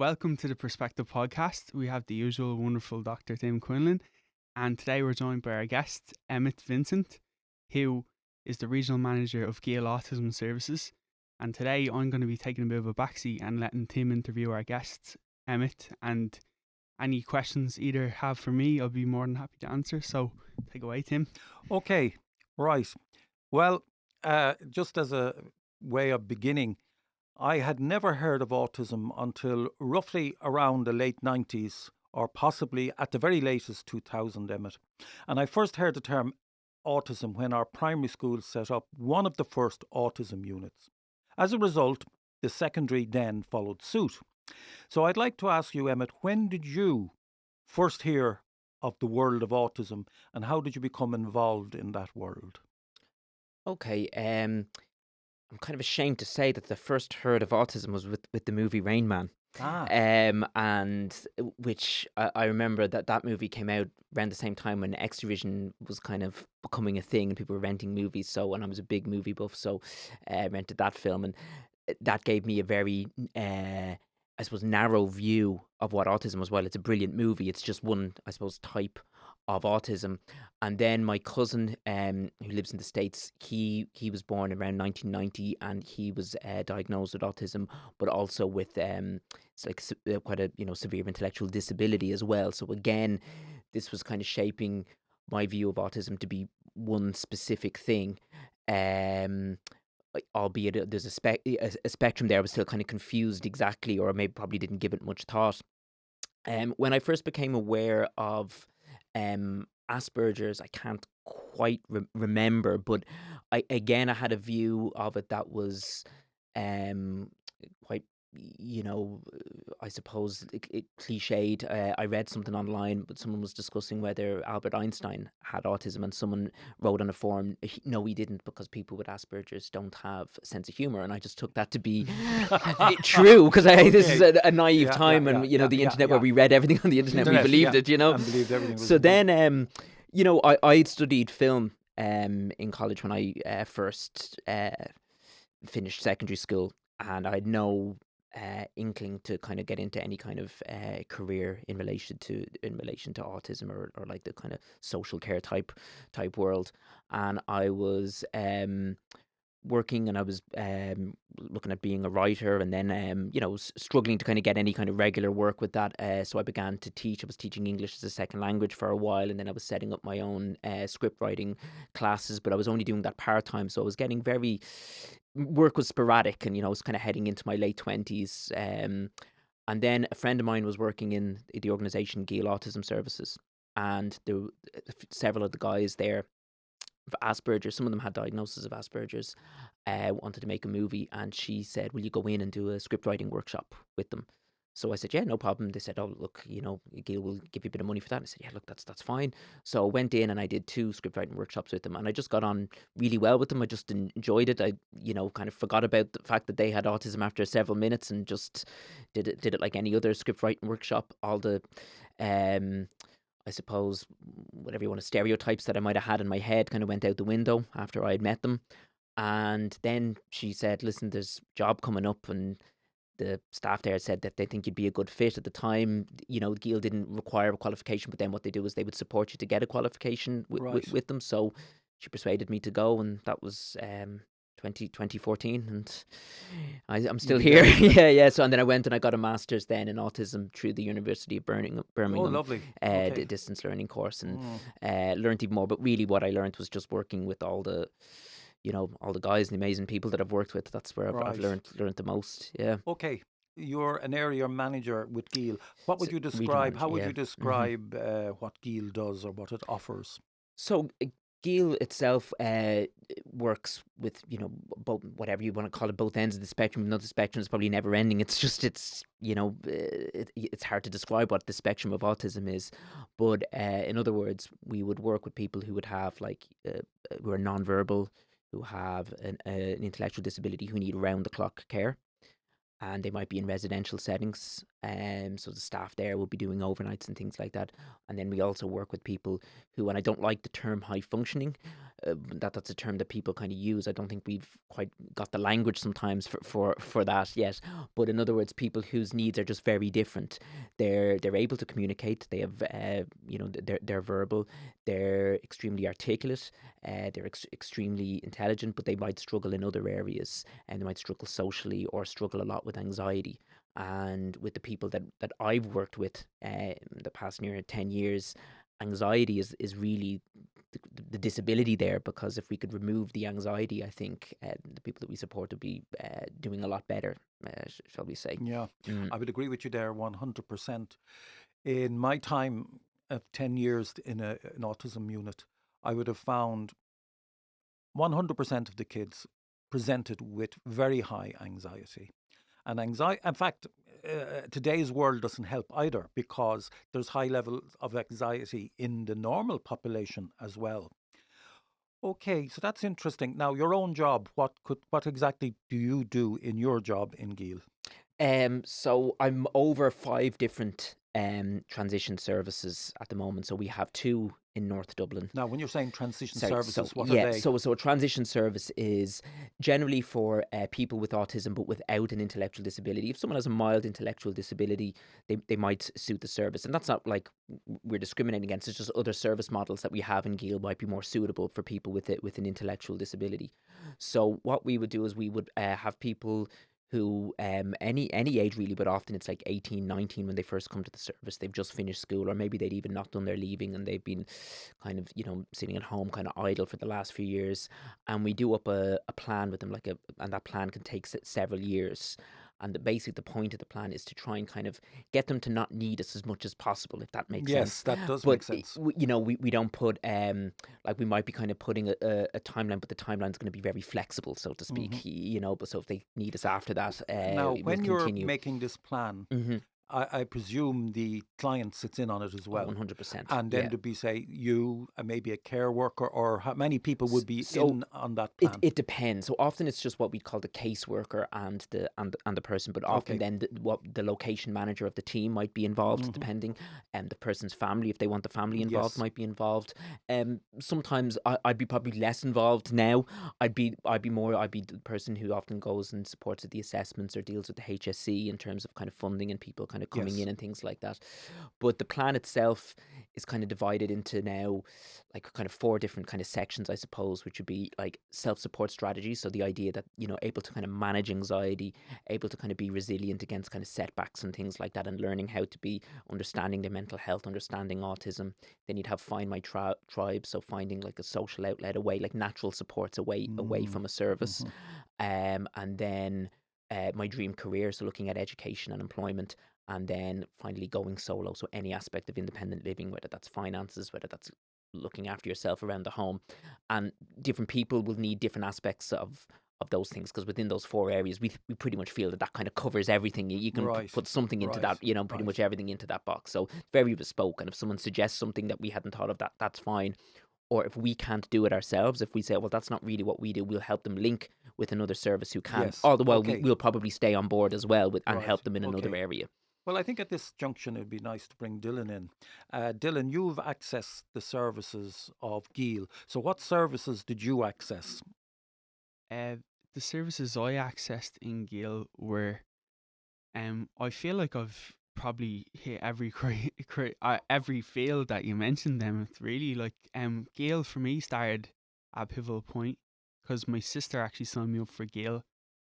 welcome to the Perspective Podcast. We have the usual wonderful Dr. Tim Quinlan, and today we're joined by our guest, Emmet Vincent, who is the Regional Manager of Gheel Autism Services. And today I'm going to be taking a bit of a backseat and letting Tim interview our guest, Emmet, and any questions either have for me, I'll be more than happy to answer. So take away, Tim. Okay, right. Well, just as a way of beginning, I had never heard of autism until roughly around the late 90s, or possibly at the very latest 2000, Emmet. And I first heard the term autism when our primary school set up one of the first autism units. As a result, the secondary then followed suit. So I'd like to ask you, Emmet, when did you first hear of the world of autism and how did you become involved in that world? Okay, I'm kind of ashamed to say that the first heard of autism was with the movie Rain Man. Ah, And which I remember that movie came out around the same time when Extravision was kind of becoming a thing and people were renting movies. So, and I was a big movie buff, so rented that film, and that gave me a very, I suppose, narrow view of what autism was. Well, it's a brilliant movie. It's just one, I suppose, type of autism. And then my cousin, who lives in the States, he was born around 1990, and he was diagnosed with autism, but also with it's like quite a severe intellectual disability as well. So again, this was kind of shaping my view of autism to be one specific thing. Um, Albeit there's a spectrum there. I was still kind of confused exactly, or maybe probably didn't give it much thought. When I first became aware of Asperger's, I can't quite remember, but I had a view of it that was quite, I suppose, cliched. I read something online, but someone was discussing whether Albert Einstein had autism, and someone wrote on a forum, no, he didn't, because people with Asperger's don't have a sense of humor. And I just took that to be true, because this is okay. a naive Yeah, time, yeah, and yeah, the yeah, internet, where yeah. we read everything on the internet, we Internet, believed yeah, it. and believed everything was So indeed. then, I studied film in college when I first finished secondary school, and I had no inkling to kind of get into any kind of career in relation to autism, or like the kind of social care type world. And I was working, and I was looking at being a writer, and then struggling to kind of get any kind of regular work with that. So I began to teach. I was teaching English as a second language for a while, and then I was setting up my own script writing classes, but I was only doing that part-time, so I was getting very work was sporadic, and I was kind of heading into my late 20s. And then a friend of mine was working in the organization Gheel Autism Services, and there were several of the guys there of Asperger's. Some of them had diagnosis of Asperger's. Wanted to make a movie, and she said, "Will you go in and do a script writing workshop with them?" So I said, "Yeah, no problem." They said, "Oh, look, Gheel will give you a bit of money for that." And I said, "Yeah, look, that's fine." So I went in and I did 2 script writing workshops with them, and I just got on really well with them. I just enjoyed it. I, kind of forgot about the fact that they had autism after several minutes, and just did it like any other script writing workshop. All the I suppose, whatever you want to, stereotypes that I might have had in my head kind of went out the window after I had met them. And then she said, "Listen, there's a job coming up," and the staff there said that they think you'd be a good fit. At the time, Gheel didn't require a qualification, but then what they do is they would support you to get a qualification Right. with them. So she persuaded me to go, and that was 2014, and I'm still be here. there. Yeah. So, and then I went and I got a master's then in autism through the University of Oh, Birmingham, lovely. Okay. distance learning course, and Mm. learned even more. But really, what I learned was just working with all the guys and the amazing people that I've worked with. That's where I've Right. learned the most. Yeah. Okay. You're an area manager with Gheel. What would So, you regional describe? How manager. would Yeah. you describe what Gheel does or what it offers? So Gheel itself works with both, whatever you want to call it, both ends of the spectrum. No, the spectrum is probably never ending. It's just it's hard to describe what the spectrum of autism is, but in other words, we would work with people who would have who are nonverbal, who have an intellectual disability, who need round the clock care, and they might be in residential settings. So the staff there will be doing overnights and things like that. And then we also work with people who, and I don't like the term high functioning, that's a term that people kind of use. I don't think we've quite got the language sometimes for that yet. But in other words, people whose needs are just very different. They're able to communicate. They have they're verbal. They're extremely articulate. They're extremely intelligent, but they might struggle in other areas, and they might struggle socially or struggle a lot with anxiety. And with the people that I've worked with the past near 10 years, anxiety is really the disability there, because if we could remove the anxiety, I think the people that we support would be doing a lot better, shall we say. Yeah, Mm. I would agree with you there 100%. In my time of 10 years in an autism unit, I would have found 100% of the kids presented with very high anxiety. And anxiety, in fact, today's world doesn't help either, because there's high levels of anxiety in the normal population as well. Okay, so that's interesting. Now, your own job, what exactly do you do in your job in Gheel? So I'm over 5 different transition services at the moment. So we have 2 in North Dublin. Now, when you're saying transition Sorry, so services, what are yeah, they? so a transition service is generally for people with autism but without an intellectual disability. If someone has a mild intellectual disability, they might suit the service, and that's not like we're discriminating against. It's just other service models that we have in Gheel might be more suitable for people with an intellectual disability. So what we would do is we would have people who any age really, but often it's like 18, 19 when they first come to the service. They've just finished school, or maybe they'd even not done their leaving, and they've been kind of sitting at home kind of idle for the last few years. And we do up a plan with them, and that plan can take several years. And basically the point of the plan is to try and kind of get them to not need us as much as possible, if that makes Yes, sense. that does But make sense. we don't put like we might be kind of putting a timeline, but the timeline's going to be very flexible, so to speak. But so if they need us after that, Now, we'll when you're continue. making this plan, Hmm. I presume the client sits in on it as well. 100%. And then to be, say, you and maybe a care worker, or how many people would be So in on that it plan? it depends. So often it's just what we call the caseworker and the person, but often Okay. then what the location manager of the team might be involved, depending, and the person's family, if they want the family involved, Yes. might be involved. Sometimes I'd be probably less involved now. I'd be the person who often goes and supports with the assessments or deals with the HSC in terms of kind of funding and people kind of coming Yes. in and things like that. But the plan itself is kind of divided into now like kind of 4 different kind of sections, I suppose, which would be like self-support strategies. So the idea that, able to kind of manage anxiety, able to kind of be resilient against kind of setbacks and things like that, and learning how to be understanding their mental health, understanding autism. Then you'd have find my tribe, so finding like a social outlet away, like natural supports away from a service. And then my dream career, so looking at education and employment. And then finally going solo, so any aspect of independent living, whether that's finances, whether that's looking after yourself around the home. And different people will need different aspects of those things, because within those 4 areas we pretty much feel that kind of covers everything. You can Right. put something into Right. that, pretty Right. much everything into that box. So it's very bespoke, and if someone suggests something that we hadn't thought of, that's fine. Or if we can't do it ourselves, if we say, well, that's not really what we do, we'll help them link with another service who can. Yes. All the while Okay. we'll probably stay on board as well and Right. help them in another Okay. area. Well, I think at this junction it'd be nice to bring Dylan in. Dylan, you've accessed the services of Gheel. So what services did you access? Uh, the services I accessed in Gheel were, I feel like I've probably hit every field that you mentioned. Them, it's really like Gheel for me started at a pivotal point because my sister actually signed me up for Gheel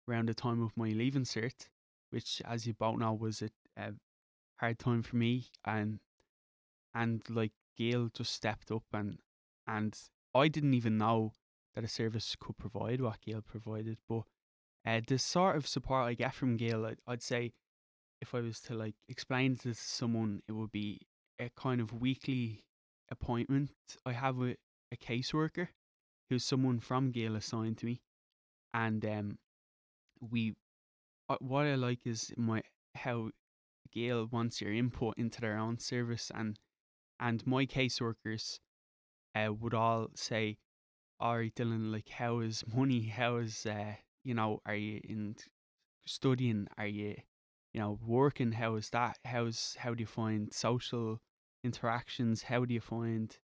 around the time of my leaving cert, which, as you both know, was a hard time for me, and like Gheel just stepped up, and I didn't even know that a service could provide what Gheel provided, but the sort of support I get from Gheel, I'd say if I was to like explain it to someone, it would be a kind of weekly appointment I have with a caseworker who's someone from Gheel assigned to me, and we what I like is my how Gheel wants your input into their own service, and my caseworkers would all say, "All right, Dylan, like how is money? How is are you in studying? Are you working, how is that? How do you find social interactions? How do you find,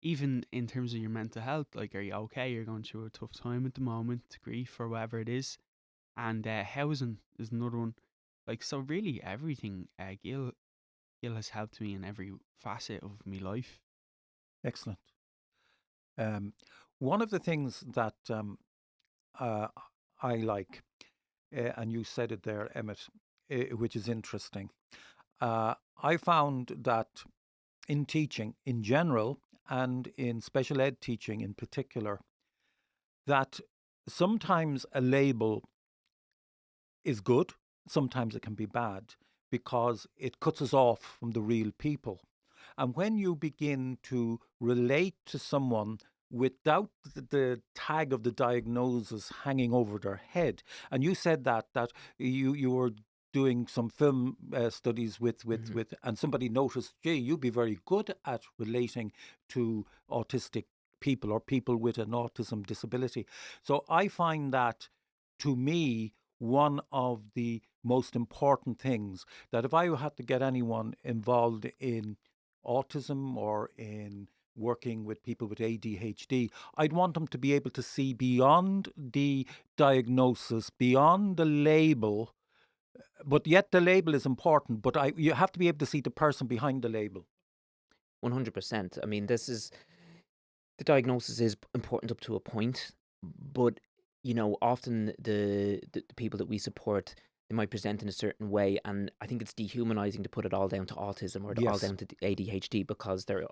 even in terms of your mental health, like, are you okay? You're going through a tough time at the moment, grief or whatever it is. And housing is another one. Like, so really everything, Gil has helped me in every facet of my life. Excellent. Um, one of the things that uh, I like, and you said it there, Emmet, which is interesting. I found that in teaching in general and in special ed teaching in particular, that sometimes a label is good, sometimes it can be bad because it cuts us off from the real people. And when you begin to relate to someone without the tag of the diagnosis hanging over their head, and you said that you were doing some film studies with, and somebody noticed, gee, you'd be very good at relating to autistic people or people with an autism disability. So I find that, to me, one of the most important things, that if I had to get anyone involved in autism or in working with people with ADHD, I'd want them to be able to see beyond the diagnosis, beyond the label, but yet the label is important, but you have to be able to see the person behind the label. 100%. I mean, the diagnosis is important up to a point, but often the people that we support, they might present in a certain way, and I think it's dehumanizing to put it all down to autism or all Yes. down to the ADHD, because they're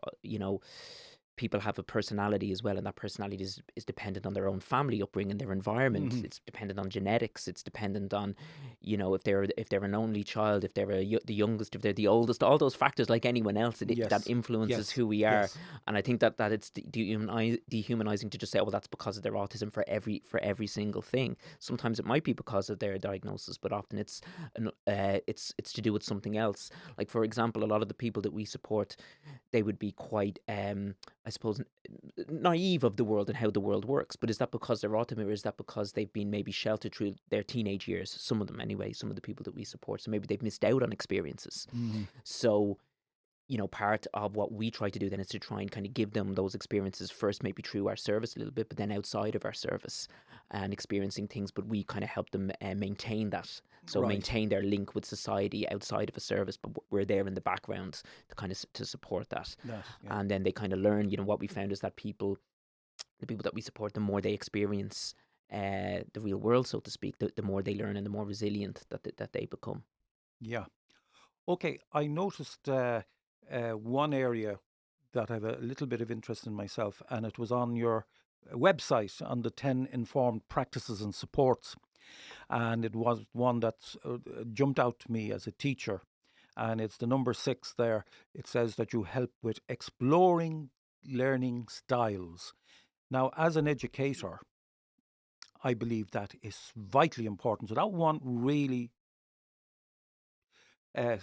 people have a personality as well, and that personality is dependent on their own family upbringing, their environment. Mhm. It's dependent on genetics. It's dependent on, if they're an only child, if they're the youngest, if they're the oldest. All those factors, like anyone else, that Yes. influences Yes. who we are. Yes. And I think that it's dehumanizing to just say, oh, well, that's because of their autism for every single thing. Sometimes it might be because of their diagnosis, but often it's to do with something else. Like, for example, a lot of the people that we support, they would be quite, I suppose, naive of the world and how the world works. But is that because they're autism, or is that because they've been maybe sheltered through their teenage years? Some of them, anyway. Some of the people that we support, so maybe they've missed out on experiences. Mhm. So, part of what we try to do then is to try and kind of give them those experiences first, maybe through our service a little bit, but then outside of our service and experiencing things. But we kind of help them maintain that. So Right. maintain their link with society outside of a service, but we're there in the background to kind of to support that. That, yeah. And then they kind of learn. What we found is that the people that we support, the more they experience the real world, so to speak, the more they learn and the more resilient that they become. Yeah. Okay, I noticed one area that I have a little bit of interest in myself, and it was on your website on the 10 informed practices and supports. And it was one that jumped out to me as a teacher. And it's the number 6 there. It says that you help with exploring learning styles. Now, as an educator, I believe that is vitally important. So that one really uh,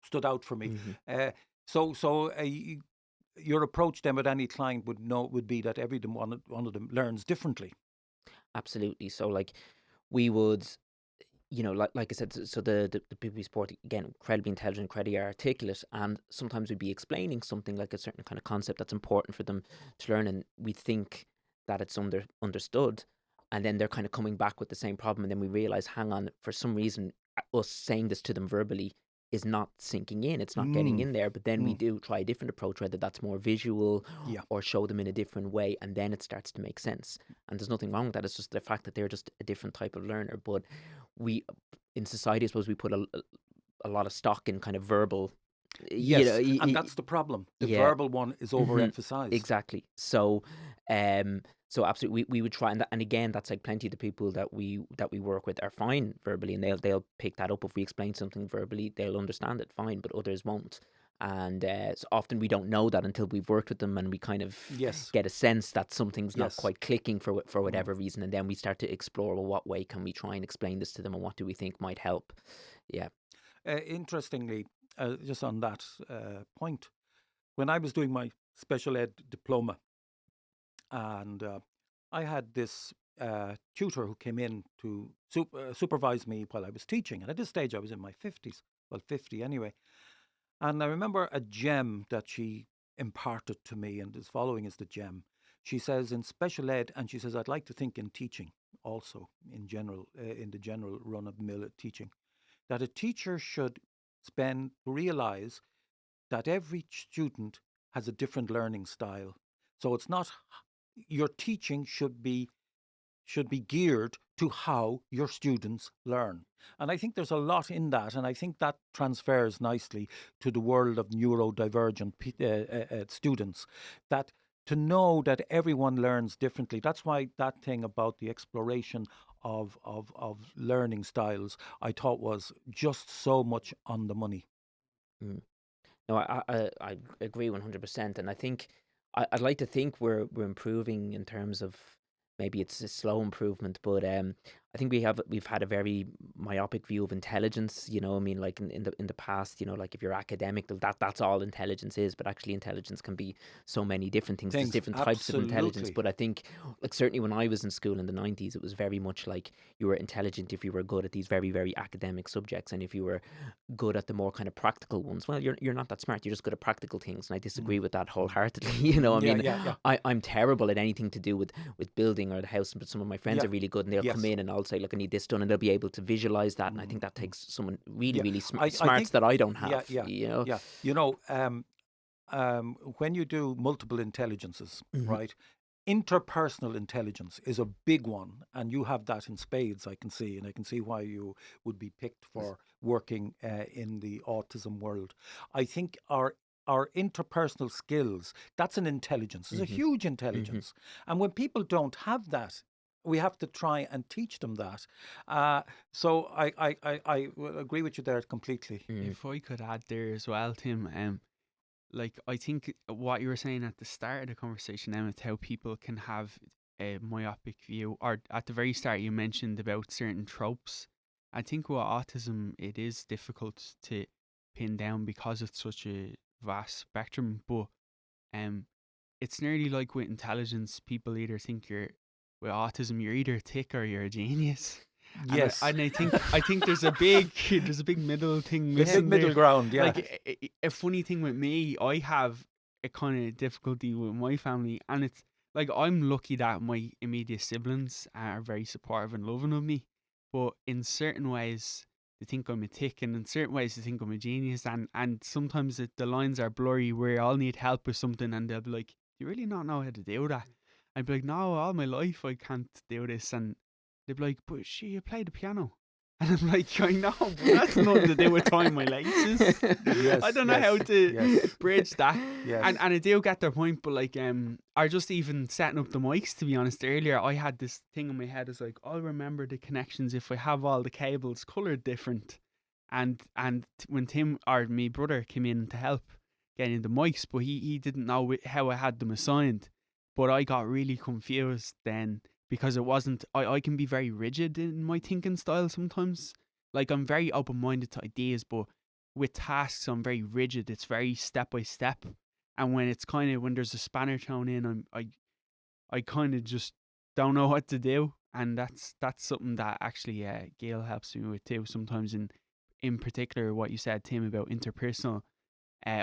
stood out for me. Hmm. Your approach then with any client would be that every one of them learns differently. Absolutely. So, like, we would, like I said, so the people we support, again, incredibly intelligent, incredibly articulate, and sometimes we'd be explaining something like a certain kind of concept that's important for them to learn, and we think that it's understood, and then they're kind of coming back with the same problem, and then we realize, hang on, for some reason, us saying this to them verbally is not sinking in, it's not getting Mm, in there. But then we mm, do try a different approach, whether that's more visual yeah, or show them in a different way, and then it starts to make sense. And there's nothing wrong with that. It's just the fact that they're just a different type of learner. But we, in society, I suppose, we put a lot of stock in kind of verbal, yes, and that's the problem. The yeah. verbal one is Hmm. overemphasized. Exactly. So absolutely, we would try, and again, that's like plenty of the people that we work with are fine verbally, and they'll pick that up if we explain something verbally. They'll understand it fine, but others won't. And so often we don't know that until we've worked with them, and we kind of Yes, get a sense that something's not yes. quite clicking for Mm. whatever reason, and then we start to explore, well, what way can we try and explain this to them, and what do we think might help? Yeah. Interestingly, just on that point, when I was doing my special ed diploma, and I had this tutor who came in to supervise me while I was teaching. And at this stage, I was in my 50s, well, 50 anyway. And I remember a gem that she imparted to me, and as following is the gem. She says in special ed, and she says, I'd like to think in teaching also, in general, in the general run of the mill teaching, that a teacher should realize that every student has a different learning style. So it's not, your teaching should be geared to how your students learn. And I think there's a lot in that, and I think that transfers nicely to the world of neurodivergent students, that to know that everyone learns differently. That's why that thing about the exploration of learning styles, I thought was just so much on the money. Mm. No, I agree 100%, and I think I'd like to think we're improving in terms of maybe it's a slow improvement, but I think we've had a very myopic view of intelligence. You know, I mean, like in the past, you know, like if you're academic, that's all intelligence is, but actually intelligence can be so many different things. There's Things, different types of intelligence, absolutely. but I think like certainly when I was in school in the 90s, it was very much like you were intelligent if you were good at these very, very academic subjects, and if you were good at the more kind of practical ones, well, you're not that smart. You're just good at practical things, and I disagree with that wholeheartedly. You know, I Yeah, mean, yeah. I'm terrible at anything to do with building or the house, but some of my friends Yeah. are really good, and they'll come Yes. in and I'll say, look, I need this done, and they'll be able to visualize that, and I think that takes someone really, Yeah. really I smarts think, that I don't have. yeah. You know, Yeah. You know, when you do multiple intelligences, Mhm. right? Interpersonal intelligence is a big one, and you have that in spades, I can see, and I can see why you would be picked for working in the autism world. I think our interpersonal skills, that's an intelligence. It's a Mhm. huge Mhm. intelligence. And when people don't have that, we have to try and teach them that. So I will agree with you there completely. Mm. If I could add there as well, Tim, like I think what you were saying at the start of the conversation, Emmet, how people can have a myopic view, or at the very start you mentioned about certain tropes. I think with autism it is difficult to pin down because it's such a vast spectrum, but um it's nearly like with intelligence, people either think you're with autism you're either thick or you're a genius. And Yes. I think there's a big there's a big middle thing missing Middle there. ground, yeah. Like a funny thing with me, I have a kind of difficulty with my family, and it's like I'm lucky that my immediate siblings are very supportive and loving of me, but in certain ways they think I'm a tick, and in certain ways they think I'm a genius, and sometimes the lines are blurry where I'll need help with something, and they'll be like, "Do you really not know how to do that?" I'd be like, "No, all my life I can't do this," and they'd be like, "But she, you play the piano." And I'm like, I know, but that's nothing to do with tying my laces. I Yes, don't know how to yes, bridge that. yes. And I do get their point, but like or just even setting up the mics, to be honest, earlier I had this thing in my head, is like, I'll remember the connections if I have all the cables coloured different. And when Tim or my brother came in to help getting the mics, but he didn't know how I had them assigned. But I got really confused then, because it wasn't, I can be very rigid in my thinking style sometimes. Like I'm very open minded to ideas, but with tasks I'm very rigid. It's very step by step. And when it's kind of when there's a spanner thrown in, I kind of just don't know what to do. And that's something that actually Gheel helps me with too. Sometimes in particular what you said, Tim, about interpersonal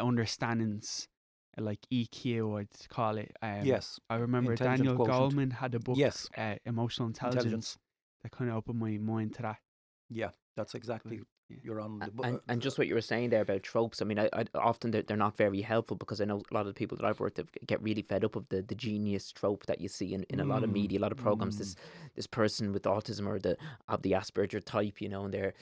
understandings, like EQ, I'd call it. Yes. I remember Intelligent Daniel quotient. Goleman had a book, Yes. Emotional Intelligence, that kind of opened my mind to that. Yeah, that's exactly. But, yeah. You're on the And just what you were saying there about tropes, I mean, I often they're not very helpful, because I know a lot of the people that I've worked with get really fed up of the genius trope that you see in a lot of media, a lot of programs. This person with autism or the Asperger type, you know, and they're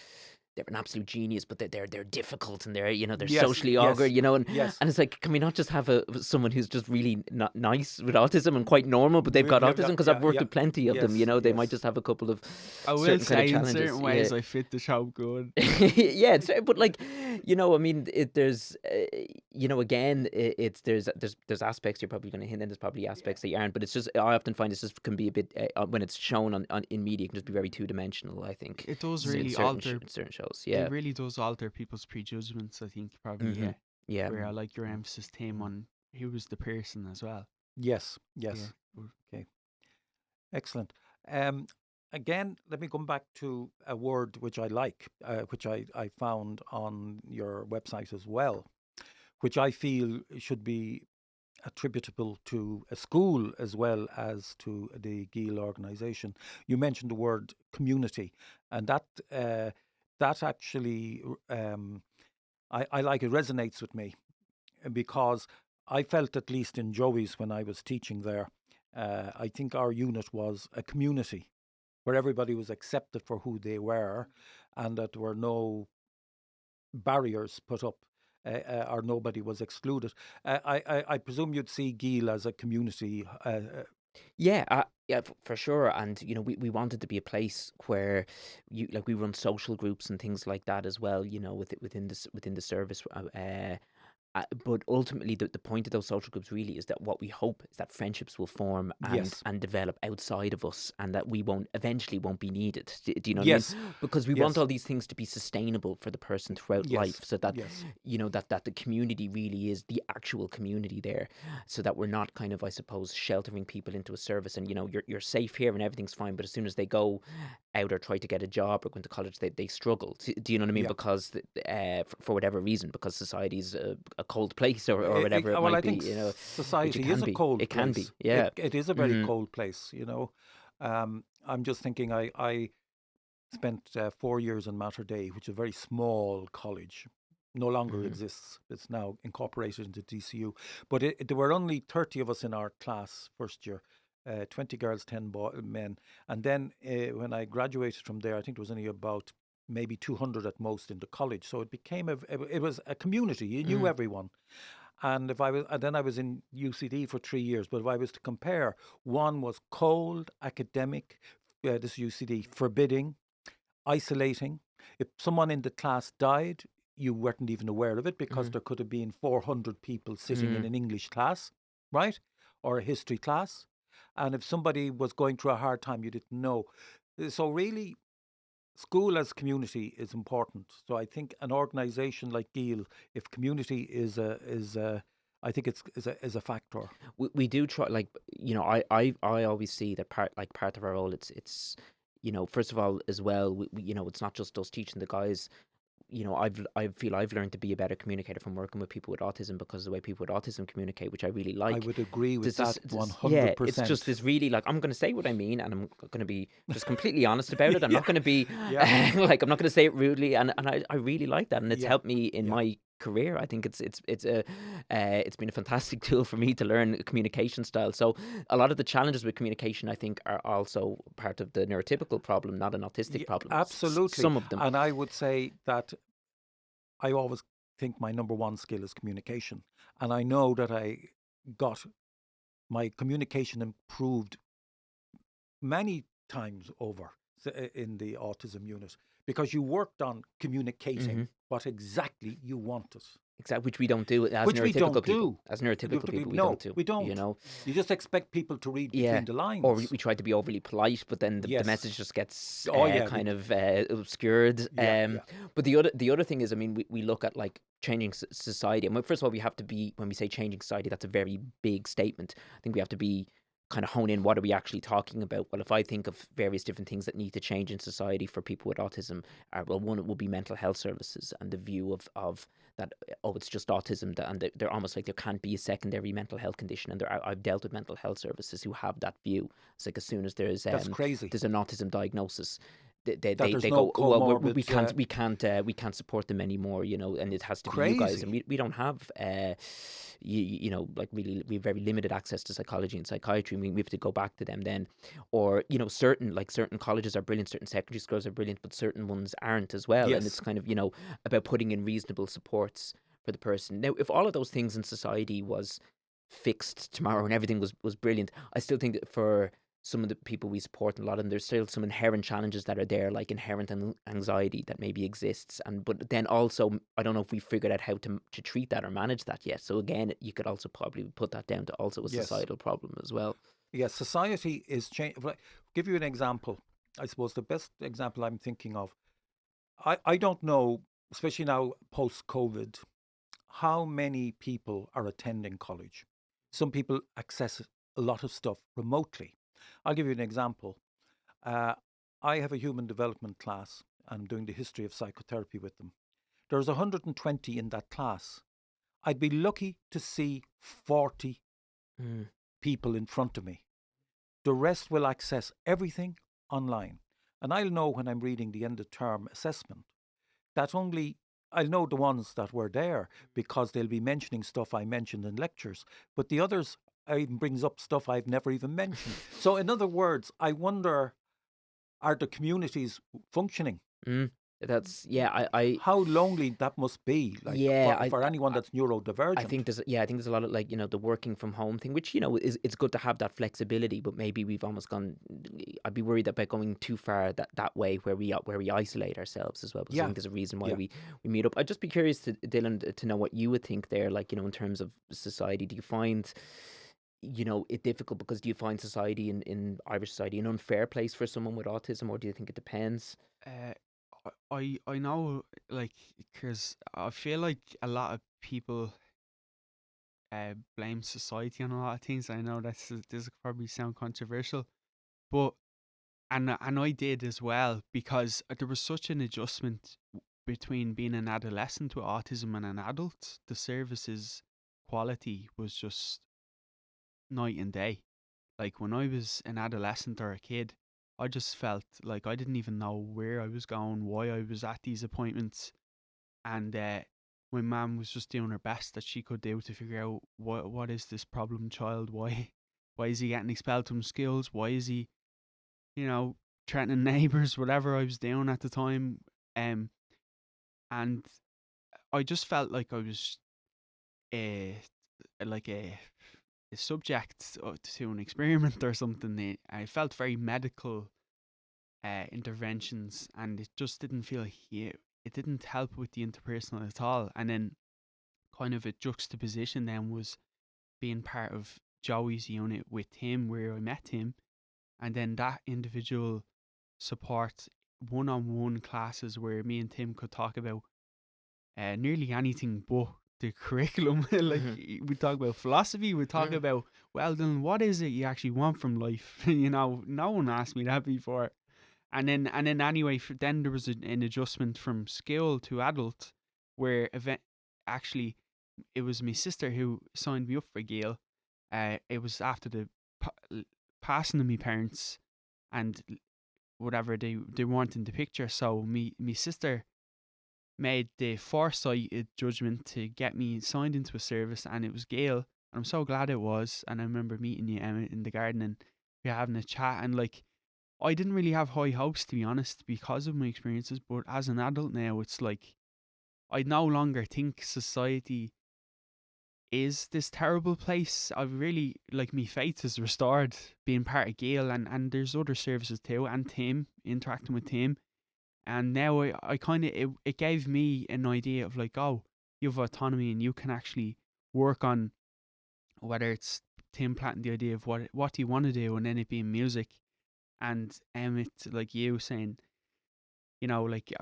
an absolute genius, but they're difficult, and they're they're Yes, socially yes, awkward, and yes. and it's like, can we not just have someone who's just really not nice with autism and quite normal, but they've got autism? Because I've worked with plenty of them, Yes, they might yes. just have a couple of I will certain kind of say in challenges. certain ways I fit the trope good. Yeah, but like, I mean, there's again, there's aspects you're probably going to hit, and there's probably aspects that you aren't, but it's just, I often find it's just can be a bit when it's shown on in media, it can just be very two-dimensional, I think. It does in really certain alter. certain shows. It Yeah. really does alter people's prejudgments. I think probably Mhm. Yeah. where I like your emphasis, Tim, on who was the person as well. Yes, Yeah. yes. but- Okay, excellent. Um, Again, let me come back to a word which I like, which I found on your website as well, which I feel should be attributable to a school as well as to the Gheel organisation. You mentioned the word community, and that actually I like, it resonates with me because I felt, at least in Joey's when I was teaching there, I think our unit was a community where everybody was accepted for who they were, and that there were no barriers put up, or nobody was excluded. I presume you'd see Gheel as a community. Yeah, yeah, for sure. And we wanted to be a place where we run social groups and things like that as well. Within the service. But ultimately, the point of those social groups really is that what we hope is that friendships will form and Yes, and develop outside of us, and that we won't be needed. Do you know what I mean? yes, Because we want yes, all these things to be sustainable for the person throughout life, yes, so that yes, that the community really is the actual community there, so that we're not kind of, I suppose, sheltering people into a service, and you're safe here and everything's fine, but as soon as they go out or try to get a job or go into college, they struggle. Do you know what I mean? yeah. Because for whatever reason, because society's a cold place, or whatever it Well, might I be, think which it society is can a be. cold It can be, place. yeah. It is a very Hmm. cold place. I'm just thinking. I spent 4 years in Mater Dei, which is a very small college. No longer Hmm. exists. It's now incorporated into DCU. But there were only 30 of us in our class first year, 20 girls, 10 men. And then when I graduated from there, I think there was only about maybe 200 at most in the college. So it became it was a community. You knew Mm. everyone. And if I was, and then I was in UCD for 3 years. But if I was to compare, one was cold, academic. This UCD, forbidding, isolating. If someone in the class died, you weren't even aware of it because Mm. there could have been 400 people sitting in Mm. an English class, right? Or a history class. And if somebody was going through a hard time, you didn't know. So, really, school as community is important. So, I think an organisation like Gheel, if community I think is a factor. We do try, like, I always see that part of our role, it's first of all, as well, it's not just us teaching the guys. I feel I've learned to be a better communicator from working with people with autism, because of the way people with autism communicate, which I really I like. would agree with that Yeah, it's just 100%. this really, like, I'm going to say what I mean, and I'm going to be just completely honest about it. I'm Yeah, not going to be yeah, like, I'm not going to say it rudely, and I really like that, and it's yeah, helped me in yeah. my career. I think it's been a fantastic tool for me to learn communication style. So a lot of the challenges with communication, I think, are also part of the neurotypical problem, not an autistic Yeah, problem. absolutely. Some of them. And I would say that I always think my number one skill is communication. And I know that I got my communication improved many times over in the autism unit because you worked on Hmm. communicating what exactly you wanted, Exactly, which we don't do as which we don't neurotypical people. do. As neurotypical people, we don't No, do. we don't. You just expect people to read Yeah, between the or we, lines. we try to be overly polite, but then the Yes. message just gets Oh, yeah. kind of obscured. Yeah, yeah. But the other thing is, I mean, we look at, like, changing society. And first of all, we have to be, when we say changing society, that's a very big statement. I think we have to be kind of hone in, what are we actually talking about. Well, if I think of various different things that need to change in society for people with autism, well, one, it will be mental health services, and the view of that, oh, it's just autism, and they're almost like there can't be a secondary mental health condition. And I've dealt with mental health services who have that view. It's like, as soon as That's crazy there's an autism diagnosis, they they, that they, there's they no go, well, comorbid. we can't support them anymore, and it has to be you guys. And Crazy. we don't have like, really, we have very limited access to psychology and psychiatry. We have to go back to them then. Or, certain colleges are brilliant, certain secondary schools are brilliant, but certain ones aren't as well. And it's Yes. kind of, about putting in reasonable supports for the person. Now, if all of those things in society was fixed tomorrow and everything was brilliant, I still think that for some of the people we support, and a lot of them, there's still some inherent challenges that are there, like inherent anxiety that maybe exists. But then also, I don't know if we figured out how to treat that or manage that yet. So again, you could also probably put that down to also a Yes. societal problem as well. Yes. Society is changing. Give you an example. I suppose the best example I'm thinking of. I don't know, especially now post COVID, how many people are attending college. Some people access a lot of stuff remotely. I'll give you an example. Uh, I have a human development class. I'm doing the history of psychotherapy with them. There's 120 in that class. I'd be lucky to see 40 Mm. people in front of me. The rest will access everything online. And I'll know when I'm reading the end of term assessment that only I'll know the ones that were there because they'll be mentioning stuff I mentioned in lectures. But the others even brings up stuff I've never even mentioned. So in other words, I wonder, are the communities functioning? Mm. That's I How lonely that must be, like yeah, for anyone that's I think neurodivergent. I think there's a lot of, like, the working from home thing, which, is it's good to have that flexibility, but maybe we've almost gone. I'd be worried about going too far that way, where we isolate ourselves as well, because I Yeah, think there's a reason why yeah. we meet up. I'd just be curious, Dylan, to know what you would think there, like, in terms of society. Do you find, it difficult, because do you find society, in Irish society, an unfair place for someone with autism, or do you think it depends? Uh, I know, like, because I feel like a lot of people blame society on a lot of things. I know this will probably sound controversial, but and I did as well, because there was such an adjustment between being an adolescent with autism and an adult. The services quality was just night and day. Like, when I was an adolescent or a kid, I just felt like I didn't even know where I was going, why I was at these appointments, and my mum was just doing her best that she could do to figure out what is this problem child, why is he getting expelled from schools, why is he, you know, threatening neighbours, whatever I was doing at the time. Um, and I just felt like I was uh, like a subject to an experiment or something. I felt very medical interventions, and it just didn't feel it didn't help with the interpersonal at all. And then, kind of a juxtaposition then, was being part of Joey's unit with him, where I met him, and then that individual support, one-on-one classes where me and Tim could talk about nearly anything but the curriculum. Like, Hmm. we talk about philosophy, we talk Mm. about, well, then what is it you actually want from life? No one asked me that before. And then anyway, then there was an adjustment from school to adult, where actually it was my sister who signed me up for Gheel. It was after the passing of my parents, and whatever, they weren't in the picture. So me sister made the foresighted judgment to get me signed into a service, and it was Gheel. And I'm so glad it was. And I remember meeting you, Emmet, in the garden, and we were having a chat. And, like, I didn't really have high hopes, to be honest, because of my experiences. But as an adult now, it's like I no longer think society is this terrible place. I really, like, my faith is restored being part of Gheel, and there's other services too, and Tim, interacting with Tim. And now I kind of, it gave me an idea of, like, oh, you have autonomy and you can actually work on, whether it's Tim planting the idea of what do you want to do, and then it being music, and it's like you saying, like,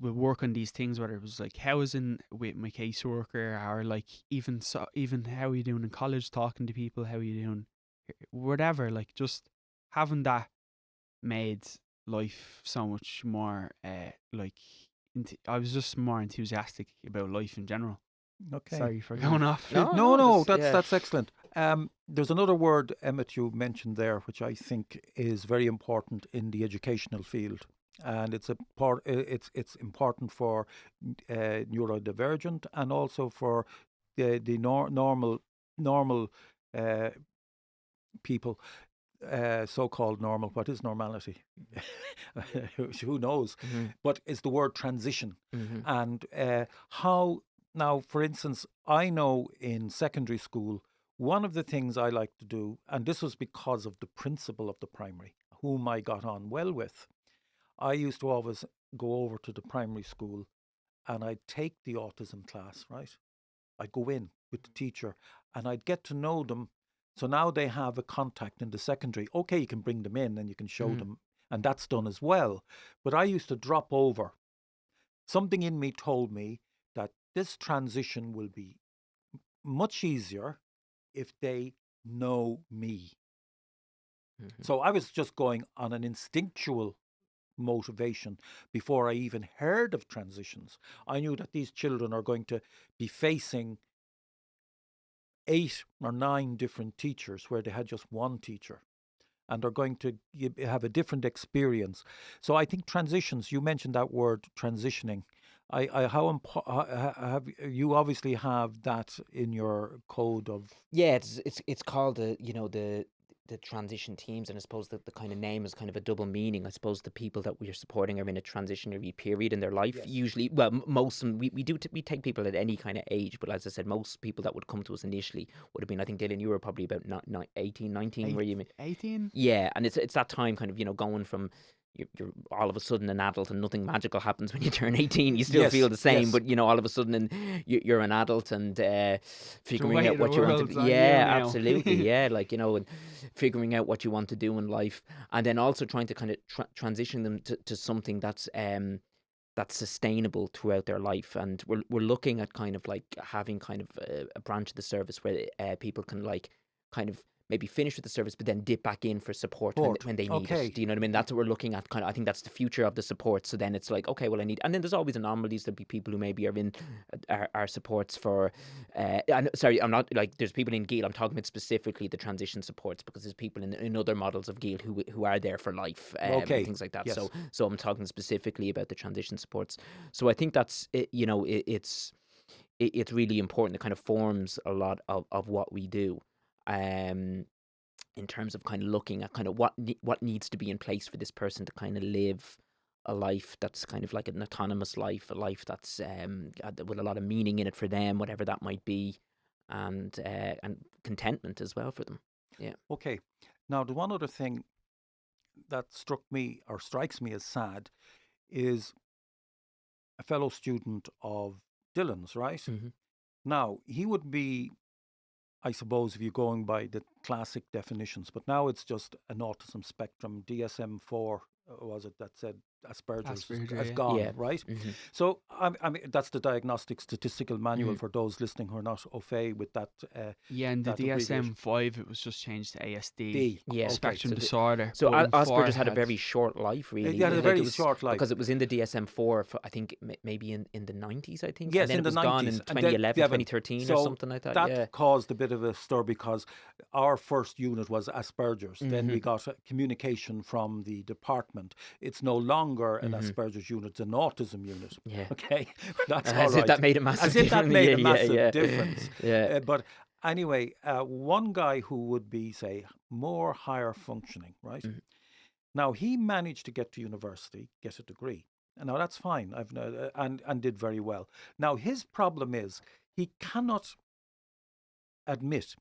we'll work on these things, whether it was like housing with my caseworker, or like, even how are you doing in college, talking to people, how are you doing, whatever, like, just having that made life so much more like, I was just more enthusiastic about life in general. Okay. Sorry for Mm. going off. No, No, no, no, yeah. that's excellent. There's another word, Emmet, you mentioned there, which I think is very important in the educational field, and it's important for neurodivergent, and also for the normal uh, people, so-called normal. What is normality? Who knows? Hmm. But it's the word transition, Hmm. and how now, for instance, I know in secondary school, one of the things I like to do, and this was because of the principal of the primary, whom I got on well with, I used to always go over to the primary school and I'd take the autism class, right? I'd go in with the teacher and I'd get to know them. So now they have a contact in the secondary. Okay, you can bring them in and you can show Hmm. them, and that's done as well. But I used to drop over. Something in me told me that this transition will be much easier if they know me. So I was just going on an instinctual motivation before I even heard of transitions. I knew that these children are going to be facing 8 or 9 different teachers where they had just one teacher, and are going to have a different experience. So I think transitions, you mentioned that word transitioning. Have you obviously have that in your code of. Yeah, it's called the transition teams, and I suppose that the kind of name is kind of a double meaning. I suppose the people that we're supporting are in a transitionary period in their life. Yes. Usually, well, most of them, we take people at any kind of age, but as I said, most people that would come to us initially would have been, I think, Dylan, you were probably about 18, 19, were you? 18? Yeah, and it's that time kind of, going from you're all of a sudden an adult and nothing magical happens when you turn 18. You still Yes, feel the same, yes. but all of a sudden you're an adult and figuring weight out of the what you want to world's do. on you Yeah, now. absolutely. Yeah, and figuring out what you want to do in life, and then also trying to kind of transition them to something that's sustainable throughout their life. And we're looking at kind of like having kind of a branch of the service where people can like kind of maybe finish with the service, but then dip back in for support when they need Okay. it. Do you know what I mean? That's what we're looking at. Kind of, I think that's the future of the support. So then it's like, okay, well, I need, and then there's always anomalies. There'll be people who maybe are in our supports for. Sorry, I'm not like there's people in Gheel. I'm talking about specifically the transition supports, because there's people in other models of Gheel who are there for life and Okay, things like that. yes. So I'm talking specifically about the transition supports. So I think that's it, it's really important. It kind of forms a lot of what we do. In terms of kind of looking at kind of what needs to be in place for this person to kind of live a life that's kind of like an autonomous life, a life that's with a lot of meaning in it for them, whatever that might be, and contentment as well for them. Yeah. Okay. Now, the one other thing that struck me or strikes me as sad is a fellow student of Dylan's, right? Mm-hmm. Now, he would be, I suppose, if you're going by the classic definitions, but now it's just an autism spectrum, DSM-4, was it, that said Asperger's Asperger, has yeah. gone, Yeah. right? Mm-hmm. So, I mean, that's the Diagnostic Statistical Manual Mhm. for those listening who are not au fait with that. Yeah, and the that abbreviation. DSM-5, it was just changed to ASD, D. Yeah. Okay. spectrum So the- disorder. So but in Asperger's had a forehead- very short life, really. It had a Like, very it was, short life. because it was in the DSM-4 for, I think, maybe in the 90s, I think. Yes, and then in it was the gone 90s. in And then 2011, 11. 2013 So or something like that. that Yeah. caused a bit of a stir because our first unit was Asperger's. Then we got communication from the department. It's no longer an Asperger's unit, it's an autism unit. Yeah. Okay, that's all As right. if that made a massive As if that difference. made Yeah, a yeah, massive yeah. difference. Yeah. But anyway, one guy who would be, say, more higher functioning, right? Mhm. Now, he managed to get to university, get a degree. Now, that's fine. And did very well. Now, his problem is he cannot admit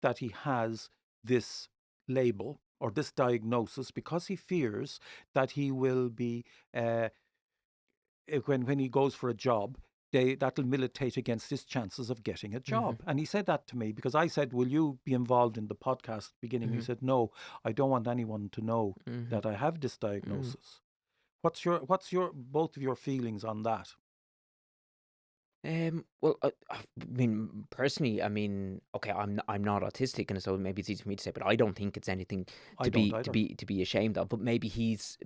that he has this label or this diagnosis because he fears that he will be, when he goes for a job, that'll militate against his chances of getting a job. And he said that to me because I said, will you be involved in the podcast beginning? He said, no, I don't want anyone to know that I have this diagnosis. What's your both of your feelings on that? Well, I mean, personally, I mean, okay, I'm not autistic, and so maybe it's easy for me to say, but I don't think it's anything I to don't be either. ashamed of. But maybe he's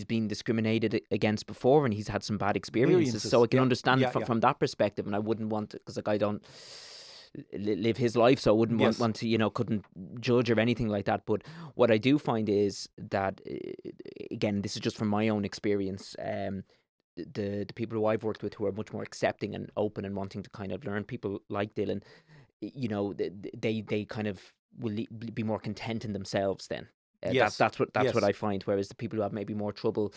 been discriminated against before, and he's had some bad experiences. So I can yeah, understand yeah, it yeah. from that perspective, and I wouldn't want to, because like I don't live his life, so I wouldn't Yes. want to, couldn't judge or anything like that. But what I do find is that, again, this is just from my own experience. The people who I've worked with who are much more accepting and open and wanting to kind of learn, people like Dylan, they kind of will be more content in themselves then. Yes, That's what yes. I find. Whereas the people who have maybe more trouble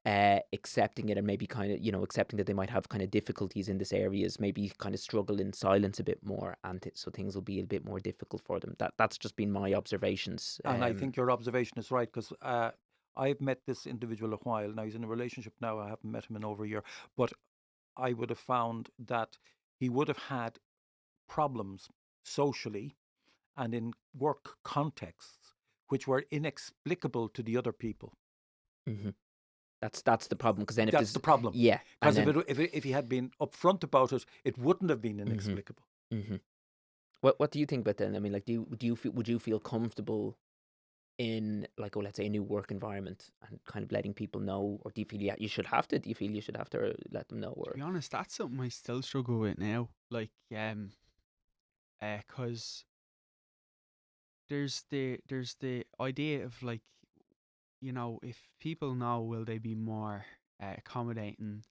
accepting it, and maybe kind of accepting that they might have kind of difficulties in this areas, maybe kind of struggle in silence a bit more, and so things will be a bit more difficult for them. That's just been my observations. And I think your observation is right because I've met this individual a while. Now he's in a relationship now. I haven't met him in over a year. But I would have found that he would have had problems socially and in work contexts which were inexplicable to the other people. hmm That's the problem, because then if That's there's the problem. yeah, Because and then if he had been upfront about it, it wouldn't have been inexplicable. hmm what do you think about that? I mean, like, do you feel would you feel comfortable in like, oh, let's say a new work environment, and kind of letting people know, or do you feel you should have to? Do you feel you should have to let them know, To or be honest, that's something I still struggle with now. Like, 'cause there's the idea of like, if people know, will they be more accommodating?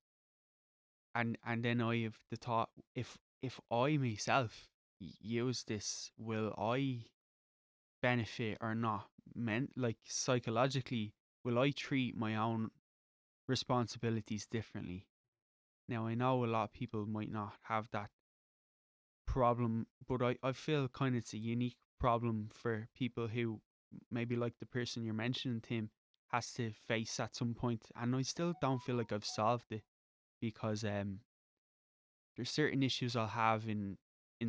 And then I have the thought, if I myself use this, will I benefit or not? Meant like psychologically, will I treat my own responsibilities differently? Now I know a lot of people might not have that problem, but I feel kind of it's a unique problem for people who maybe like the person you're mentioning, Tim, has to face at some point, and I still don't feel like I've solved it because there's certain issues I'll have in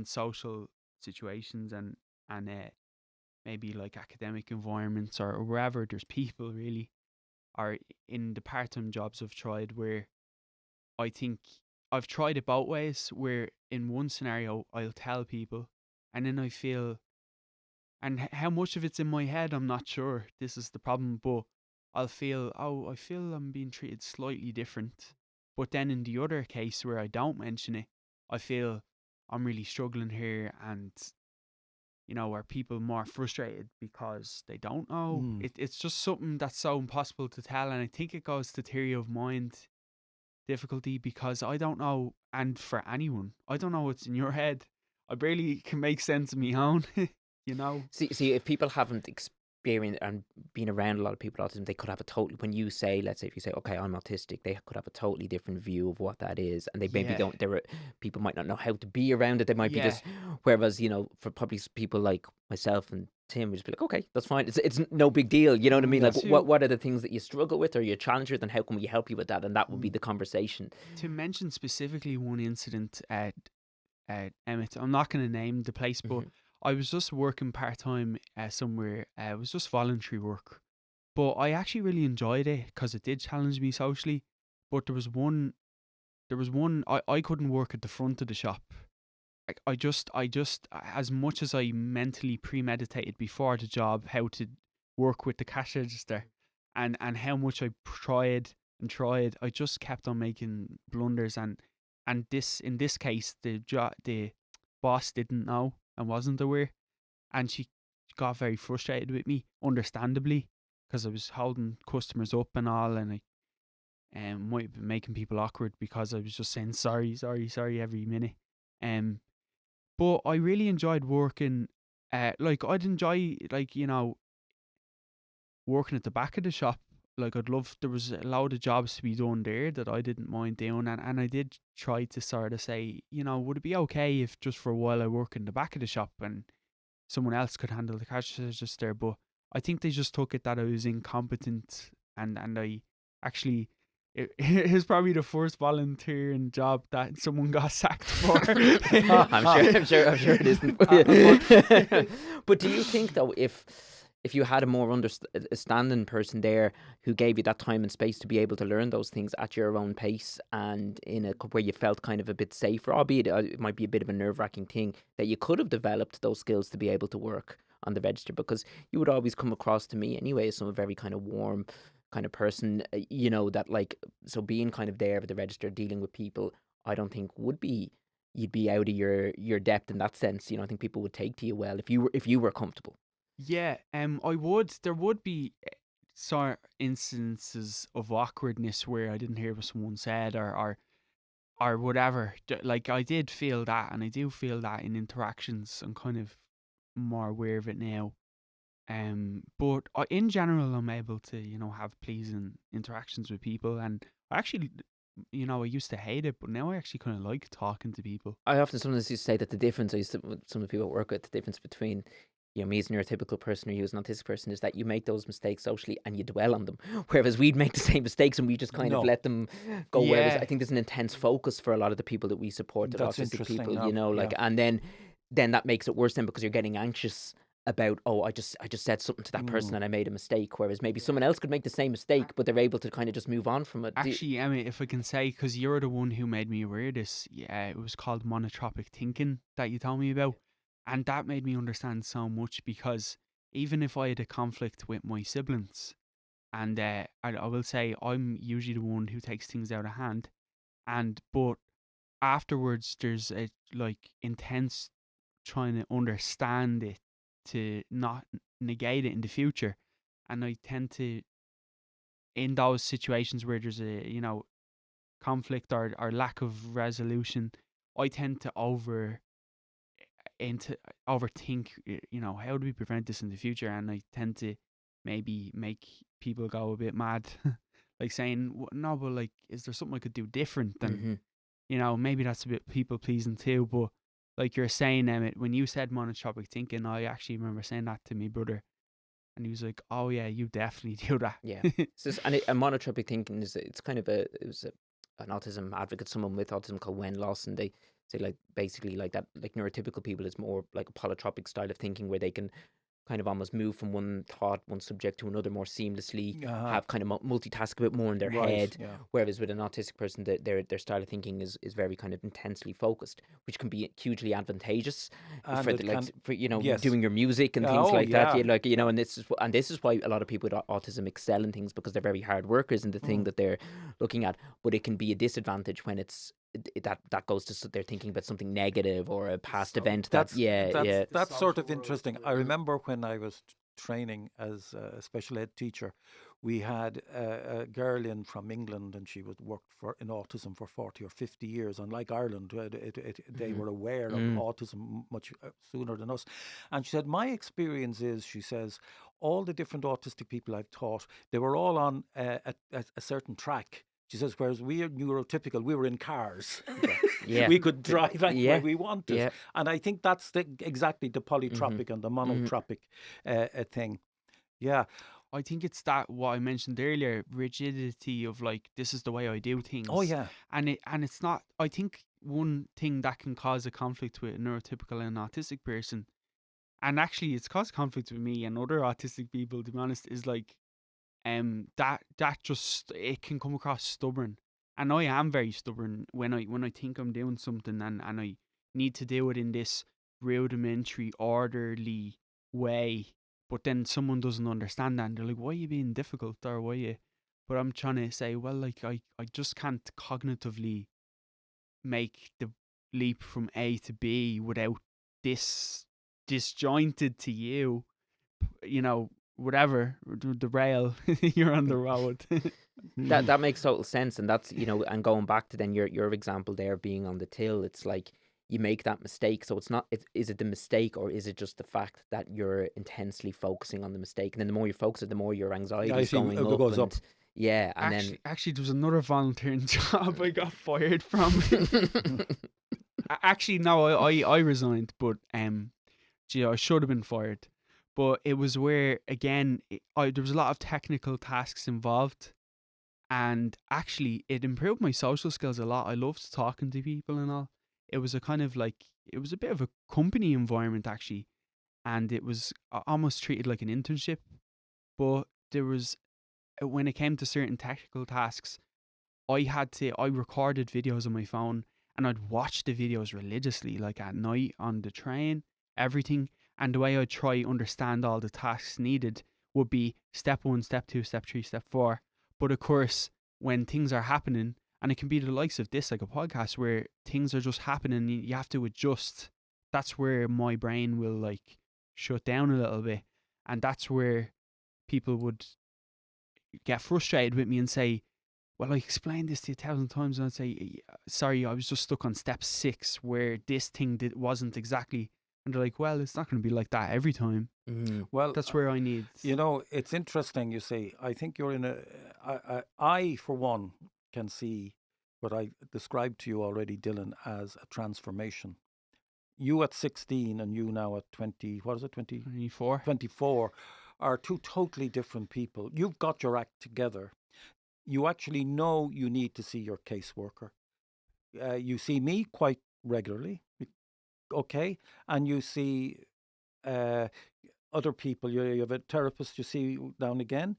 social situations and maybe like academic environments or wherever there's people really, or in the part-time jobs I've tried, where I think I've tried it both ways, where in one scenario I'll tell people and then I feel, and how much of it's in my head I'm not sure, this is the problem, but I'll feel, oh, I feel I'm being treated slightly different. But then in the other case where I don't mention it, I feel I'm really struggling here, and are people more frustrated because they don't know? Mm. It's just something that's so impossible to tell, and I think it goes to theory of mind difficulty, because I don't know, and for anyone, I don't know what's in your head. I barely can make sense of my own, you know? see if people haven't experienced and been around a lot of people with autism, they could have a totally, when you say, let's say if you say, okay, I'm autistic, they could have a totally different view of what that is, and they maybe Yeah, don't. People might not know how to be around it. They might be yeah, just, whereas for probably people like myself and Tim, we just be like, okay, that's fine. It's no big deal. You know what I mean? Yeah. Like, to what are the things that you struggle with or you challenge with, and how can we help you with that? And that would be Mm. the conversation. to mention specifically one incident at Emmet, I'm not going to name the place, but Hmm. I was just working part-time somewhere. It was just voluntary work, but I actually really enjoyed it because it did challenge me socially. But there was one I couldn't work at the front of the shop. Like, I just as much as I mentally premeditated before the job how to work with the cash register, and how much I tried and tried, I just kept on making blunders, and this in this case the boss didn't know and wasn't aware, and she got very frustrated with me, understandably, because I was holding customers up and all, and I might have been making people awkward because I was just saying sorry, sorry, sorry every minute. Um, but I really enjoyed working. Like, I'd enjoy, like, working at the back of the shop. Like, I'd love, there was a load of jobs to be done there that I didn't mind doing, and I did try to sort of say, would it be okay if just for a while I work in the back of the shop and someone else could handle the cash register? But I think they just took it that I was incompetent, and I actually. It was probably the first volunteering job that someone got sacked for. I'm sure it isn't. But But do you think though, if you had a more understanding person there who gave you that time and space to be able to learn those things at your own pace, and where you felt kind of a bit safer, albeit it might be a bit of a nerve-wracking thing, that you could have developed those skills to be able to work on the register? Because you would always come across to me anyway as some very kind of warm kind of person, that, like, so being kind of there at the register dealing with people, I don't think would be, you'd be out of your depth in that sense. I think people would take to you well if you were comfortable. yeah, I would. There would be sort instances of awkwardness where I didn't hear what someone said, or whatever. Like, I did feel that, and I do feel that in interactions. I'm kind of more aware of it now. But in general, I'm able to have pleasing interactions with people, and I actually, I used to hate it, but now I actually kind of like talking to people. I often sometimes used to say that the difference, I used to, with some of the people I work with, the difference between me as a neurotypical person or you as an autistic person, is that you make those mistakes socially and you dwell on them, whereas we'd make the same mistakes and we just kind of No, let them go. Whereas I Yeah, think there's an intense focus for a lot of the people that we support, that that's autistic interesting people, enough. like, Yeah. and then that makes it worse then, because you're getting anxious about, oh, I just said something to that person Mm. and I made a mistake, whereas maybe someone else could make the same A- mistake, but they're able to kind of just move on from it. actually, Emma, if I can say, because you're the one who made me aware of this, yeah, it was called monotropic thinking that you told me about, and that made me understand so much, because even if I had a conflict with my siblings, and I will say I'm usually the one who takes things out of hand, but afterwards there's a like intense trying to understand it to not negate it in the future, and I tend to, in those situations where there's a conflict or lack of resolution, I tend to into overthink, how do we prevent this in the future, and I tend to maybe make people go a bit mad like saying, no, but like, is there something I could do different? And maybe that's a bit people pleasing too, but like you're saying, Emmett, when you said monotropic thinking, I actually remember saying that to my brother, and he was like, oh yeah, you definitely do that. Yeah. And monotropic thinking it's kind of an autism advocate, someone with autism called Wen Lawson. They say like basically like that, like neurotypical people is more like a polytropic style of thinking where they can kind of almost move from one thought, one subject to another more seamlessly, have kind of multitask a bit more in their Right, head. yeah. Whereas with an autistic person, their style of thinking is very kind of intensely focused, which can be hugely advantageous And for it the, like can, for yes. doing your music and things Oh, like that. yeah. Yeah, like and this is why a lot of people with autism excel in things, because they're very hard workers in the thing that they're looking at. But it can be a disadvantage when that goes to they're thinking about something negative or a past event. That's Yeah. that's sort of interesting. I remember when I was training as a special ed teacher, we had a girl in from England, and she would worked in autism for 40 or 50 years. And like Ireland, they were aware of autism much sooner than us. And she said, my experience is, she says, all the different autistic people I've taught, they were all on a certain track. She says, whereas we are neurotypical, we were in cars. Yeah. We could drive anywhere Yeah. we wanted. Yeah. And I think that's exactly the polytropic and the monotropic thing. Yeah. I think it's that what I mentioned earlier, rigidity of like, this is the way I do things. Oh, yeah. And it's not. I think one thing that can cause a conflict with a neurotypical and autistic person, and actually it's caused conflict with me and other autistic people, to be honest, is like that just, it can come across stubborn. And I am very stubborn when I think I'm doing something, and I need to do it in this rudimentary, orderly way. But then someone doesn't understand that, and they're like, why are you being difficult, or why you? But I'm trying to say, well, like, I just can't cognitively make the leap from A to B without this disjointed to you, whatever, the rail, you're on the road. That makes total sense, and that's and going back to then your example there being on the till, it's like you make that mistake, so it's not is it the mistake, or is it just the fact that you're intensely focusing on the mistake, and then the more you focus it, the more your anxiety is going up, goes up. Yeah, and actually, there was another volunteering job I got fired from. Actually, no, I resigned, but I should have been fired. But it was where, again, there was a lot of technical tasks involved, and actually it improved my social skills a lot. I loved talking to people and all. It was a kind of like, it was a bit of a company environment actually, and it was almost treated like an internship. But there was, when it came to certain technical tasks, I recorded videos on my phone, and I'd watch the videos religiously, like at night on the train, everything. And the way I'd try understand all the tasks needed would be step 1, step 2, step 3, step 4. But of course, when things are happening, and it can be the likes of this, like a podcast, where things are just happening, you have to adjust. That's where my brain will like shut down a little bit. And that's where people would get frustrated with me and say, well, I explained this to you 1,000 times, and I'd say, sorry, I was just stuck on step 6 where this thing wasn't exactly. And they're like, well, it's not going to be like that every time. Well, That's where I need. It's interesting, you see. I think you're in I, for one, can see what I described to you already, Dylan, as a transformation. You at 16 and you now at 20, what is it, 24? 24, are two totally different people. You've got your act together. You actually know you need to see your caseworker. You see me quite regularly, okay? And you see other people. You have a therapist you see now and again.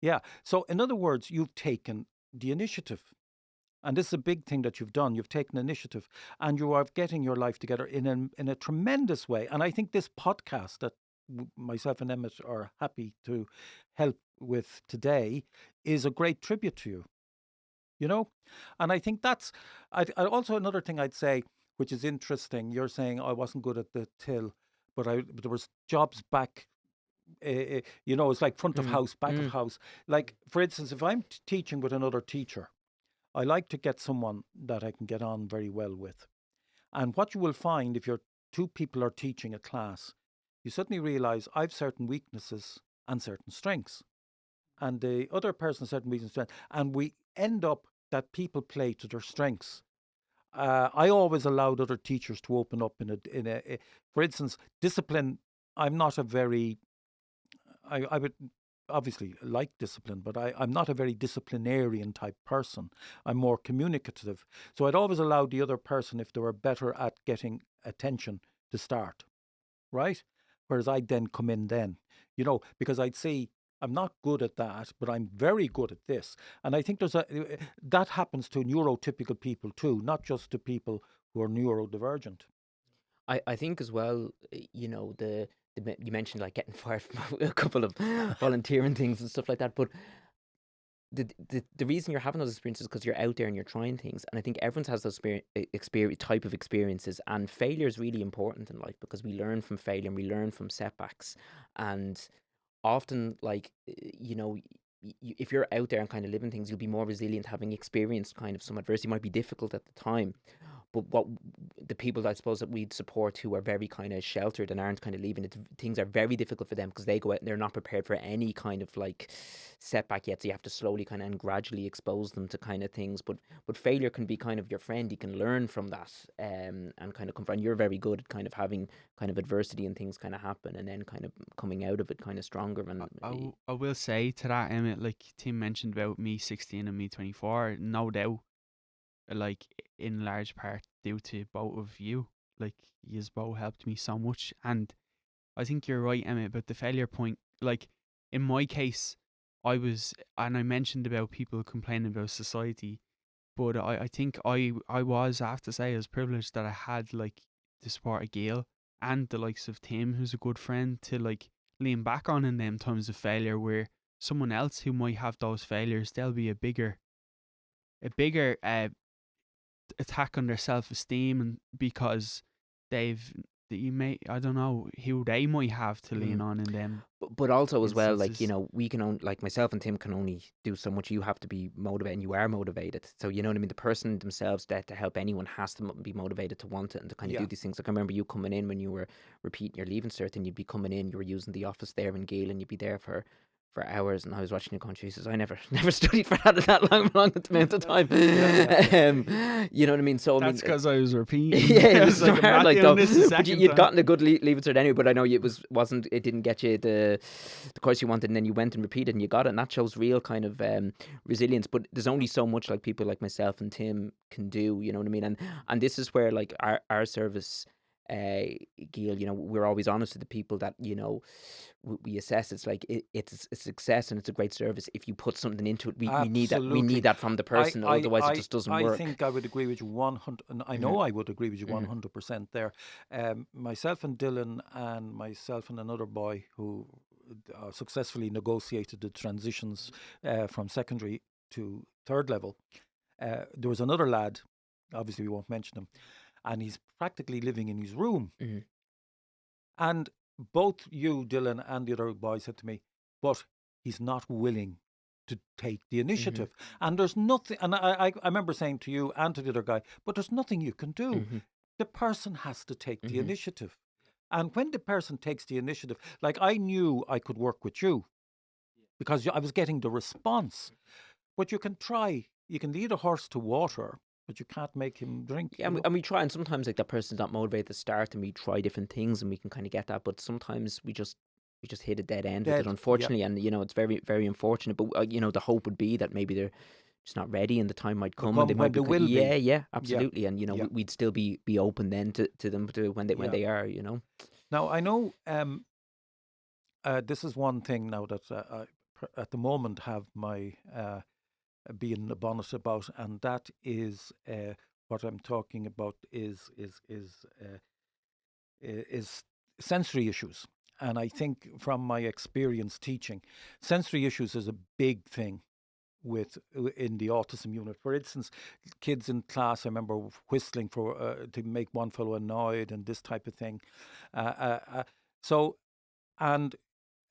Yeah. So in other words, you've taken the initiative. And this is a big thing that you've done. You've taken initiative, and you are getting your life together in a tremendous way. And I think this podcast that myself and Emmet are happy to help with today is a great tribute to you, you know? And I think that's, I also another thing I'd say, which is interesting, you're saying I wasn't good at the till, but there was jobs back, it's like front of Mm, house, back of mm. house. Like, for instance, if I'm teaching with another teacher, I like to get someone that I can get on very well with. And what you will find if you're two people are teaching a class, you suddenly realize I've certain weaknesses and certain strengths, and the other person has certain weaknesses and strengths, and we end up that people play to their strengths. I always allowed other teachers to open up for instance, discipline. I'm not a very, I would obviously like discipline, but I'm not a very disciplinarian type person. I'm more communicative. So I'd always allow the other person, if they were better at getting attention, to start, right? Whereas I'd then come in then, because I'd see I'm not good at that, but I'm very good at this. And I think that happens to neurotypical people too, not just to people who are neurodivergent. I think as well, you mentioned like getting fired from a couple of volunteering things and stuff like that, but the reason you're having those experiences is because you're out there and you're trying things, and I think everyone's has those type of experiences, and failure is really important in life because we learn from failure and we learn from setbacks, and often like if you're out there and kind of living things, you'll be more resilient having experienced kind of some adversity. It might be difficult at the time, but what the people that I suppose that we'd support who are very kind of sheltered and aren't kind of leaving it, things are very difficult for them because they go out and they're not prepared for any kind of like setback yet. So you have to slowly kind of and gradually expose them to kind of things. But failure can be kind of your friend. You can learn from that, and kind of come from. And you're very good at kind of having kind of adversity and things kind of happen, and then kind of coming out of it kind of stronger. And I will say to that, Emmett, like Tim mentioned about me 16 and me 24, no doubt, like in large part due to both of you. Like, yous both helped me so much. And I think you're right, Emmett, about the failure point. Like, in my case, and I mentioned about people complaining about society, but I think I was, I have to say, I was privileged that I had, like, the support of Gheel and the likes of Tim, who's a good friend, to, like, lean back on in them times of failure where someone else who might have those failures, they'll be a bigger attack on their self esteem, and because they've you may I don't know who they might have to lean Mm. on in them but also as well, like instances. we can only, like myself and Tim can only do so much. You have to be motivated, and you are motivated. So you know what I mean. The person themselves that to help anyone has to be motivated to want it and to kind of Yeah. do these things. Like I remember you coming in when you were repeating your leaving cert, and you'd be coming in. You were using the office there in Gheel, and you'd be there for hours, and I was watching you going, Jesus, I never never studied for that long amount of time. You know what I mean? So I mean, That's because I was repeating. yeah, it I was was like, I'm hard, not like doing though. this the But second you'd time. gotten a good leaving cert anyway. But I know it didn't get you the course you wanted, and then you went and repeated, and you got it, and that shows real kind of resilience. But there's only so much like people like myself and Tim can do. You know what I mean? And this is where like our service. Gheel, we're always honest with the people that we assess. It's like it's a success and it's a great service if you put something into it. We need that. We need Absolutely. that from the person, otherwise it just doesn't I work. think I would agree with you 100, and I know I would agree with you 100% there. Myself and Dylan and myself and another boy who successfully negotiated the transitions from secondary to third level. There was another lad, obviously we won't mention him, and he's practically living in his room. Mhm. And both you, Dylan, and the other boy said to me, but he's not willing to take the initiative. And there's nothing, and I remember saying to you and to the other guy, but there's nothing you can do. The person has to take the initiative. And when the person takes the initiative, like I knew I could work with you because I was getting the response. But you can lead a horse to water, but you can't make him drink. Yeah, and we try, and sometimes like that person's not motivated to start, and we try different things, and we can kind of get that. But sometimes we just hit a dead end with it, Dead. Yeah. unfortunately, and it's very very unfortunate. But the hope would be that maybe they're just not ready, and the time might come, and they might When they be. will be. Yeah, Yeah. absolutely, and Yeah. we'd still be open then to them when Yeah. they are. Now I know this is one thing now that I at the moment have my being bonnet about, and that is what I'm talking about is sensory issues. And I think from my experience teaching, sensory issues is a big thing in the autism unit. For instance, kids in class, I remember whistling for to make one fellow annoyed and this type of thing. Uh, uh, uh, so, and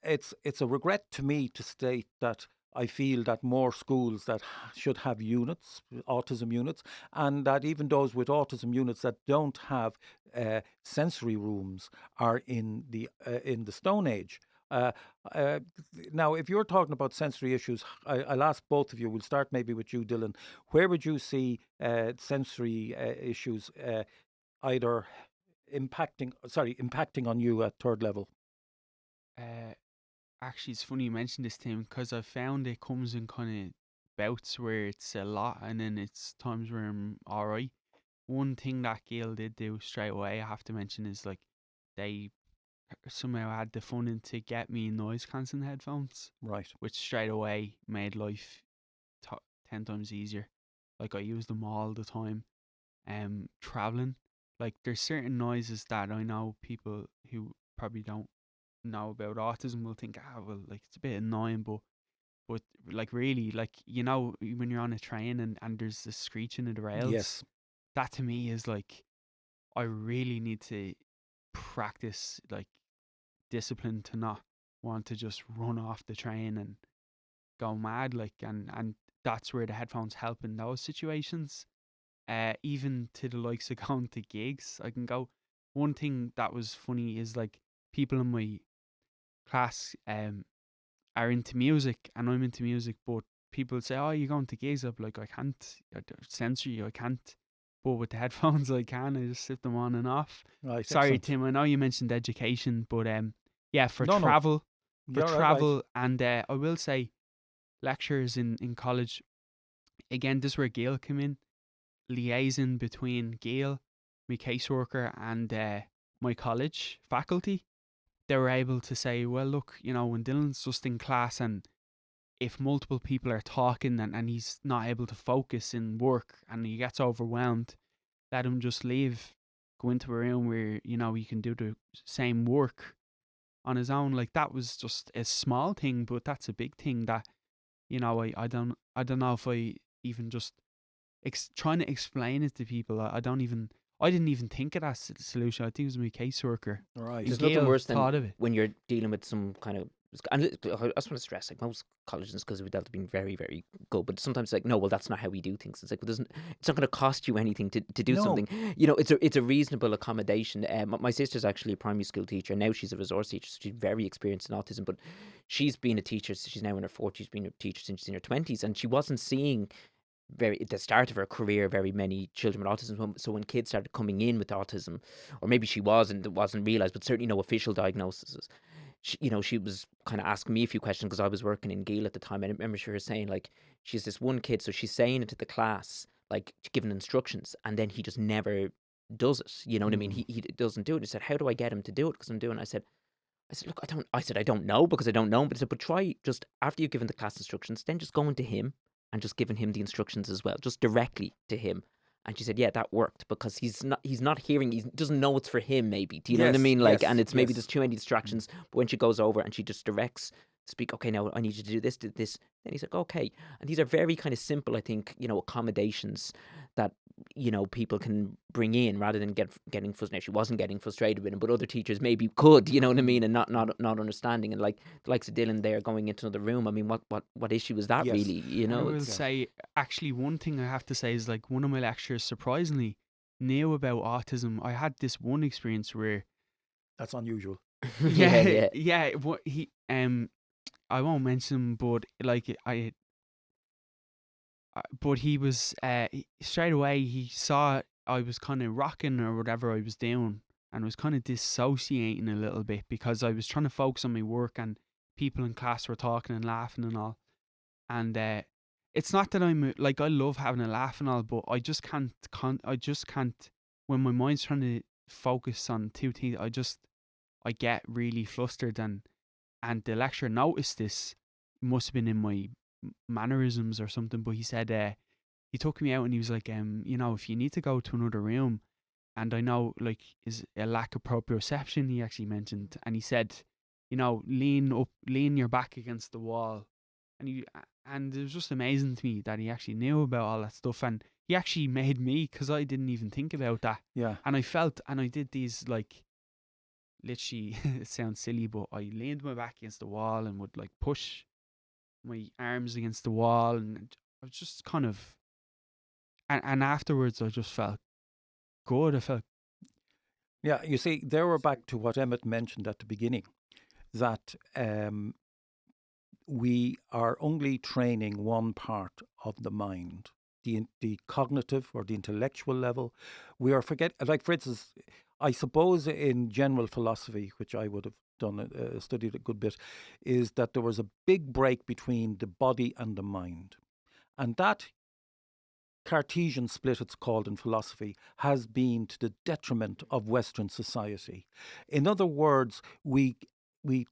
it's a regret to me to state that I feel that more schools that should have units, autism units, and that even those with autism units that don't have sensory rooms are in the Stone Age. Uh, uh, Now, if you're talking about sensory issues, I'll ask both of you. We'll start maybe with you, Dylan. Where would you see sensory issues either impacting on you at third level? Uh, Actually, it's funny you mentioned this, Tim, because I've found it comes in kind of bouts where it's a lot and then it's times where I'm alright. One thing that Gheel did do straight away, I have to mention, is like they somehow had the funding to get me noise cancelling headphones, Right. which straight away made life 10 times easier. Like I use them all the time. Traveling, like there's certain noises that I know people who probably don't know about autism will think, well, like it's a bit annoying, but like really, like when you're on a train and there's the screeching of the rails, Yes. that to me is like I really need to practice like discipline to not want to just run off the train and go mad, like, and that's where the headphones help in those situations. Even to the likes of going to gigs, I can go. One thing that was funny is like people in my class are into music and I'm into music, but people say, "Oh, you're going to gigs?" I'm like, "I can't censor you. I can't." But with the headphones, I can. I just slip them on and off. Right. Sorry, Excellent. Tim. I know you mentioned education, but yeah, for No, no. travel, You're right. and I will say lectures in college. Again, this is where Gheel came in, liaison between Gheel, my caseworker, and my college faculty. They were able to say, well, look, when Dylan's just in class and if multiple people are talking and he's not able to focus in work and he gets overwhelmed, let him just leave, go into a room where, he can do the same work on his own. Like that was just a small thing, but that's a big thing that, I don't know if I even just trying to explain it to people. I didn't even think of that solution. I think it was my caseworker. Right. And There's nothing Gheel worse than thought of it. when you're dealing with some kind of. And I just want to stress, like most colleges, because we dealt have been very, very good. But sometimes, like, no, well, that's not how we do things. It's like, it's not going to cost you anything to do No. something. It's a reasonable accommodation. My sister's actually a primary school teacher. Now she's a resource teacher. So she's very experienced in autism. But she's been a teacher. So she's now in her 40s. She's been a teacher since she's in her 20s, and she wasn't seeing very at the start of her career very many children with autism. So when kids started coming in with autism, or maybe she was and it wasn't realized, but certainly no official diagnosis. She was kind of asking me a few questions because I was working in Gheel at the time. And I remember her saying, like, she's this one kid, so she's saying it to the class, like giving instructions, and then he just never does it. You know what I mean? He doesn't do it. I said, how do I get him to do it? Because I'm doing. I said, look, I don't know because I don't know. But I said, but try just after you've given the class instructions, then just going to him and just giving him the instructions as well, just directly to him. And she said, yeah, that worked because he's not hearing, he doesn't know it's for him, maybe. Do you know what I Yes, mean? Like, and yes, it's maybe yes. there's too many distractions. But when she goes over and she just directs, speak, okay, now I need you to do this, then he's like, okay. And these are very kind of simple, I think, accommodations that, people can bring in rather than getting frustrated. She wasn't getting frustrated with him, but other teachers maybe could, you know what I mean? And not understanding. And like the likes of Dylan there going into another room. I mean, what issue is that Yes. really? I will It's, say, actually, one thing I have to say is like one of my lecturers surprisingly knew about autism. I had this one experience where, That's unusual. yeah. yeah, what I won't mention him, but like but he was straight away he saw I was kind of rocking or whatever I was doing and was kind of dissociating a little bit because I was trying to focus on my work and people in class were talking and laughing and all. And it's not that I'm like I love having a laugh and all, but I just can't. I just can't. When my mind's trying to focus on two things, I get really flustered and the lecturer noticed this. Must have been in my mannerisms or something. But he said he took me out and he was like, if you need to go to another room, and I know like is a lack of proprioception. He actually mentioned, and he said lean your back against the wall, and it was just amazing to me that he actually knew about all that stuff, and he actually made me, because I didn't even think about that, Yeah. and I did these like literally it sounds silly, but I leaned my back against the wall and would like push my arms against the wall, and I was just kind of, and afterwards I just felt good. I felt Yeah. You see, there we're back to what Emmet mentioned at the beginning, that we are only training one part of the mind, the cognitive or the intellectual level. We are like, for instance, I suppose in general philosophy, which I would have done studied a good bit, is that there was a big break between the body and the mind, and that Cartesian split, it's called in philosophy, has been to the detriment of Western society. In other words, we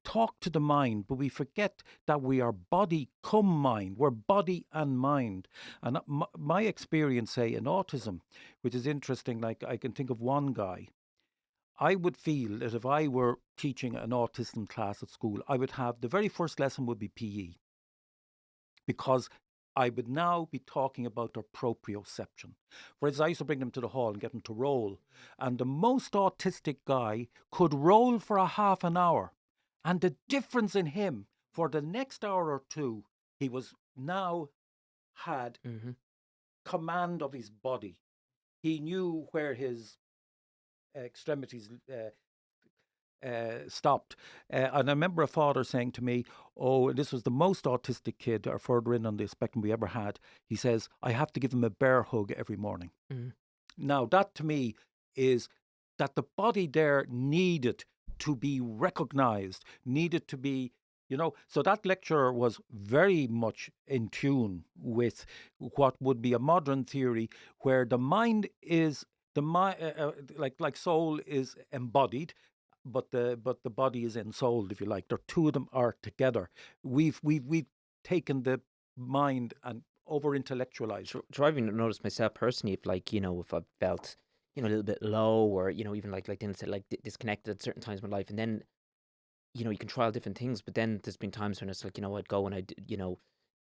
talk to the mind, but we forget that we are body cum mind. We're body and mind. And my experience, say, in autism, which is interesting, like I can think of one guy. I would feel that if I were teaching an autism class at school, I would have the very first lesson would be PE, because I would now be talking about their proprioception. For instance, I used to bring them to the hall and get them to roll. And the most autistic guy could roll for a half an hour. And the difference in him, for the next hour or two, he was now had command of his body. He knew where his extremities stopped. And I remember a father saying to me, oh, this was the most autistic kid or further in on the spectrum we ever had. He says, I have to give him a bear hug every morning. Now, that to me is that the body there needed to be recognized, needed to be, so that lecturer was very much in tune with what would be a modern theory where the mind is the mind, like soul is embodied, but the body is ensouled, if you like. The two of them are together. We've taken the mind and over intellectualized it. Driving, noticed myself personally, if like if I felt a little bit low, or even like Dylan said, like disconnected at certain times in my life, and then you can trial different things, but then there's been times when it's like I'd go and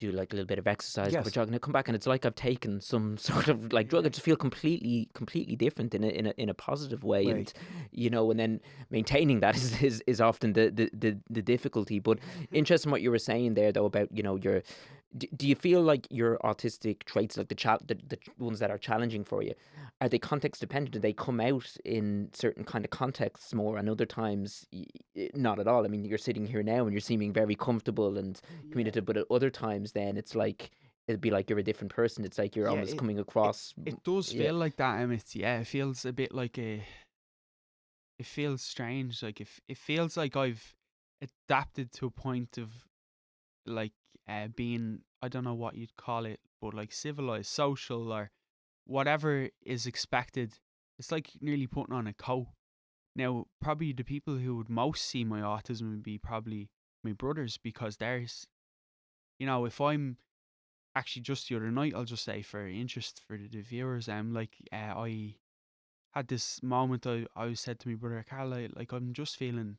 do like a little bit of exercise, go for a Yes. jog, and I come back and it's like I've taken some sort of like drug. I just feel completely different in a positive way, and and then maintaining that is often the difficulty. But interesting what you were saying there though about your. Do you feel like your autistic traits, like the ones that are challenging for you, are they context dependent? Do they come out in certain kind of contexts more, and other times not at all? I mean, you're sitting here now and you're seeming very comfortable and communicative, but at other times, then it's like it'd be like you're a different person. It's like you're almost coming across. It does feel like that, Emmett. Yeah, it feels a bit like it feels strange. Like it feels like I've adapted to a point of like being, I don't know what you'd call it, but like civilized, social, or whatever is expected. It's like nearly putting on a coat. Now, probably the people who would most see my autism would be probably my brothers, because there's, if I'm actually, just the other night, I'll just say for interest for the viewers, like I had this moment. I said to my brother Carl, like I'm just feeling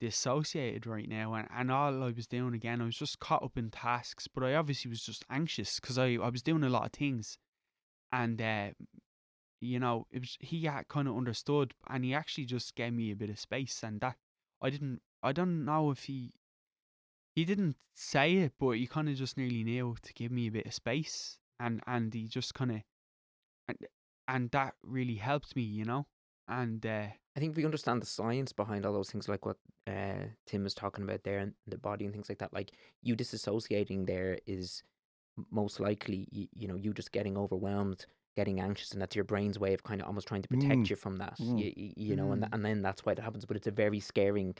dissociated right now, and all I was doing, again, I was just caught up in tasks, but I obviously was just anxious because I was doing a lot of things, and it was, he had kind of understood, and he actually just gave me a bit of space, and that I don't know if he didn't say it, but he kind of just nearly knew to give me a bit of space, and he just kind of, and, and that really helped me, and I think if we understand the science behind all those things, like what Tim was talking about there, and the body and things like that, like you disassociating there is most likely you just getting overwhelmed, getting anxious, and that's your brain's way of kind of almost trying to protect you from that. And then that's why it happens. But it's a very scary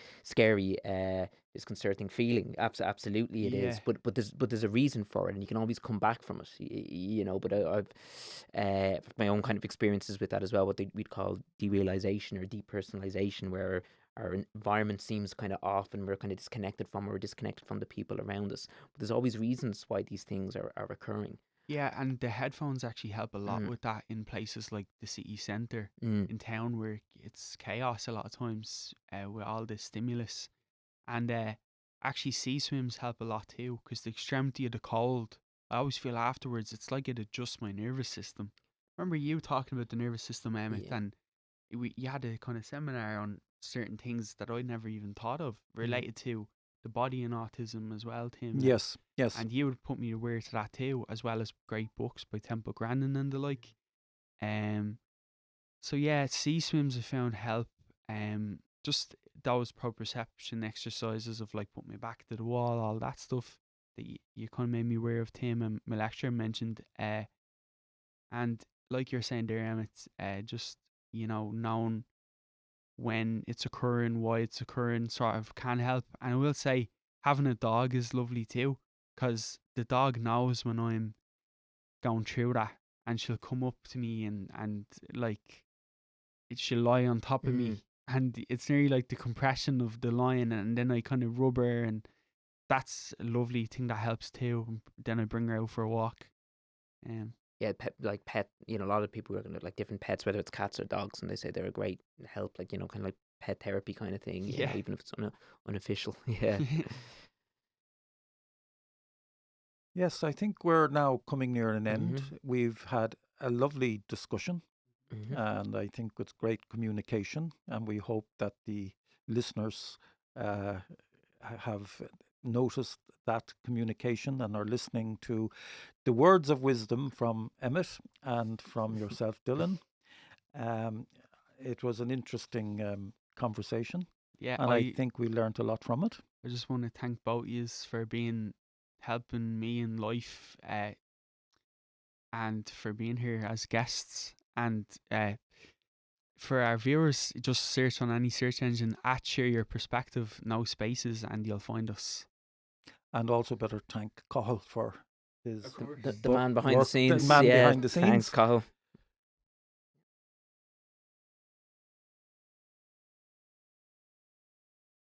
disconcerting feeling. Absolutely it is. Yeah. But there's a reason for it, and you can always come back from it. But I've my own kind of experiences with that as well, what we'd call derealization or depersonalization, where our environment seems kind of off and we're kind of disconnected from the people around us. But there's always reasons why these things are occurring. Yeah, and the headphones actually help a lot with that in places like the city centre in town, where it's chaos a lot of times with all this stimulus. And actually, sea swims help a lot too, because the extremity of the cold, I always feel afterwards it's like it adjusts my nervous system. Remember you talking about the nervous system, Emmett, Yeah. and you had a kind of seminar on certain things that I'd never even thought of related to the body and autism as well, Tim. Yes, yes. And you would put me aware to that too, as well as great books by Temple Grandin and the like. So yeah, sea swims I found help. Just those proprioception exercises of like putting my back to the wall, all that stuff that you kind of made me aware of. Tim and my lecturer mentioned. And like you're saying there, Emmett, just knowing when it's occurring, why it's occurring, sort of can help. And I will say, having a dog is lovely too, because the dog knows when I'm going through that, and she'll come up to me and like she'll lie on top of me, and it's nearly like the compression of the lion, and then I kind of rub her, and that's a lovely thing that helps too. And then I bring her out for a walk. Yeah, pet. A lot of people are gonna like different pets, whether it's cats or dogs, and they say they're a great help. Like kind of like pet therapy kind of thing. Yeah. Even if it's unofficial. Yeah. Yes, I think we're now coming near an end. We've had a lovely discussion, and I think it's great communication, and we hope that the listeners have noticed that communication and are listening to the words of wisdom from Emmet and from yourself, Dylan. It was an interesting conversation, Yeah, and I think we learned a lot from it. I just want to thank both of yous for helping me in life, and for being here as guests. And for our viewers, just search on any search engine at Share Your Perspective, no spaces, and you'll find us. And also better thank Cathal for his the man behind the scenes. The man behind the scenes. Thanks, Cathal.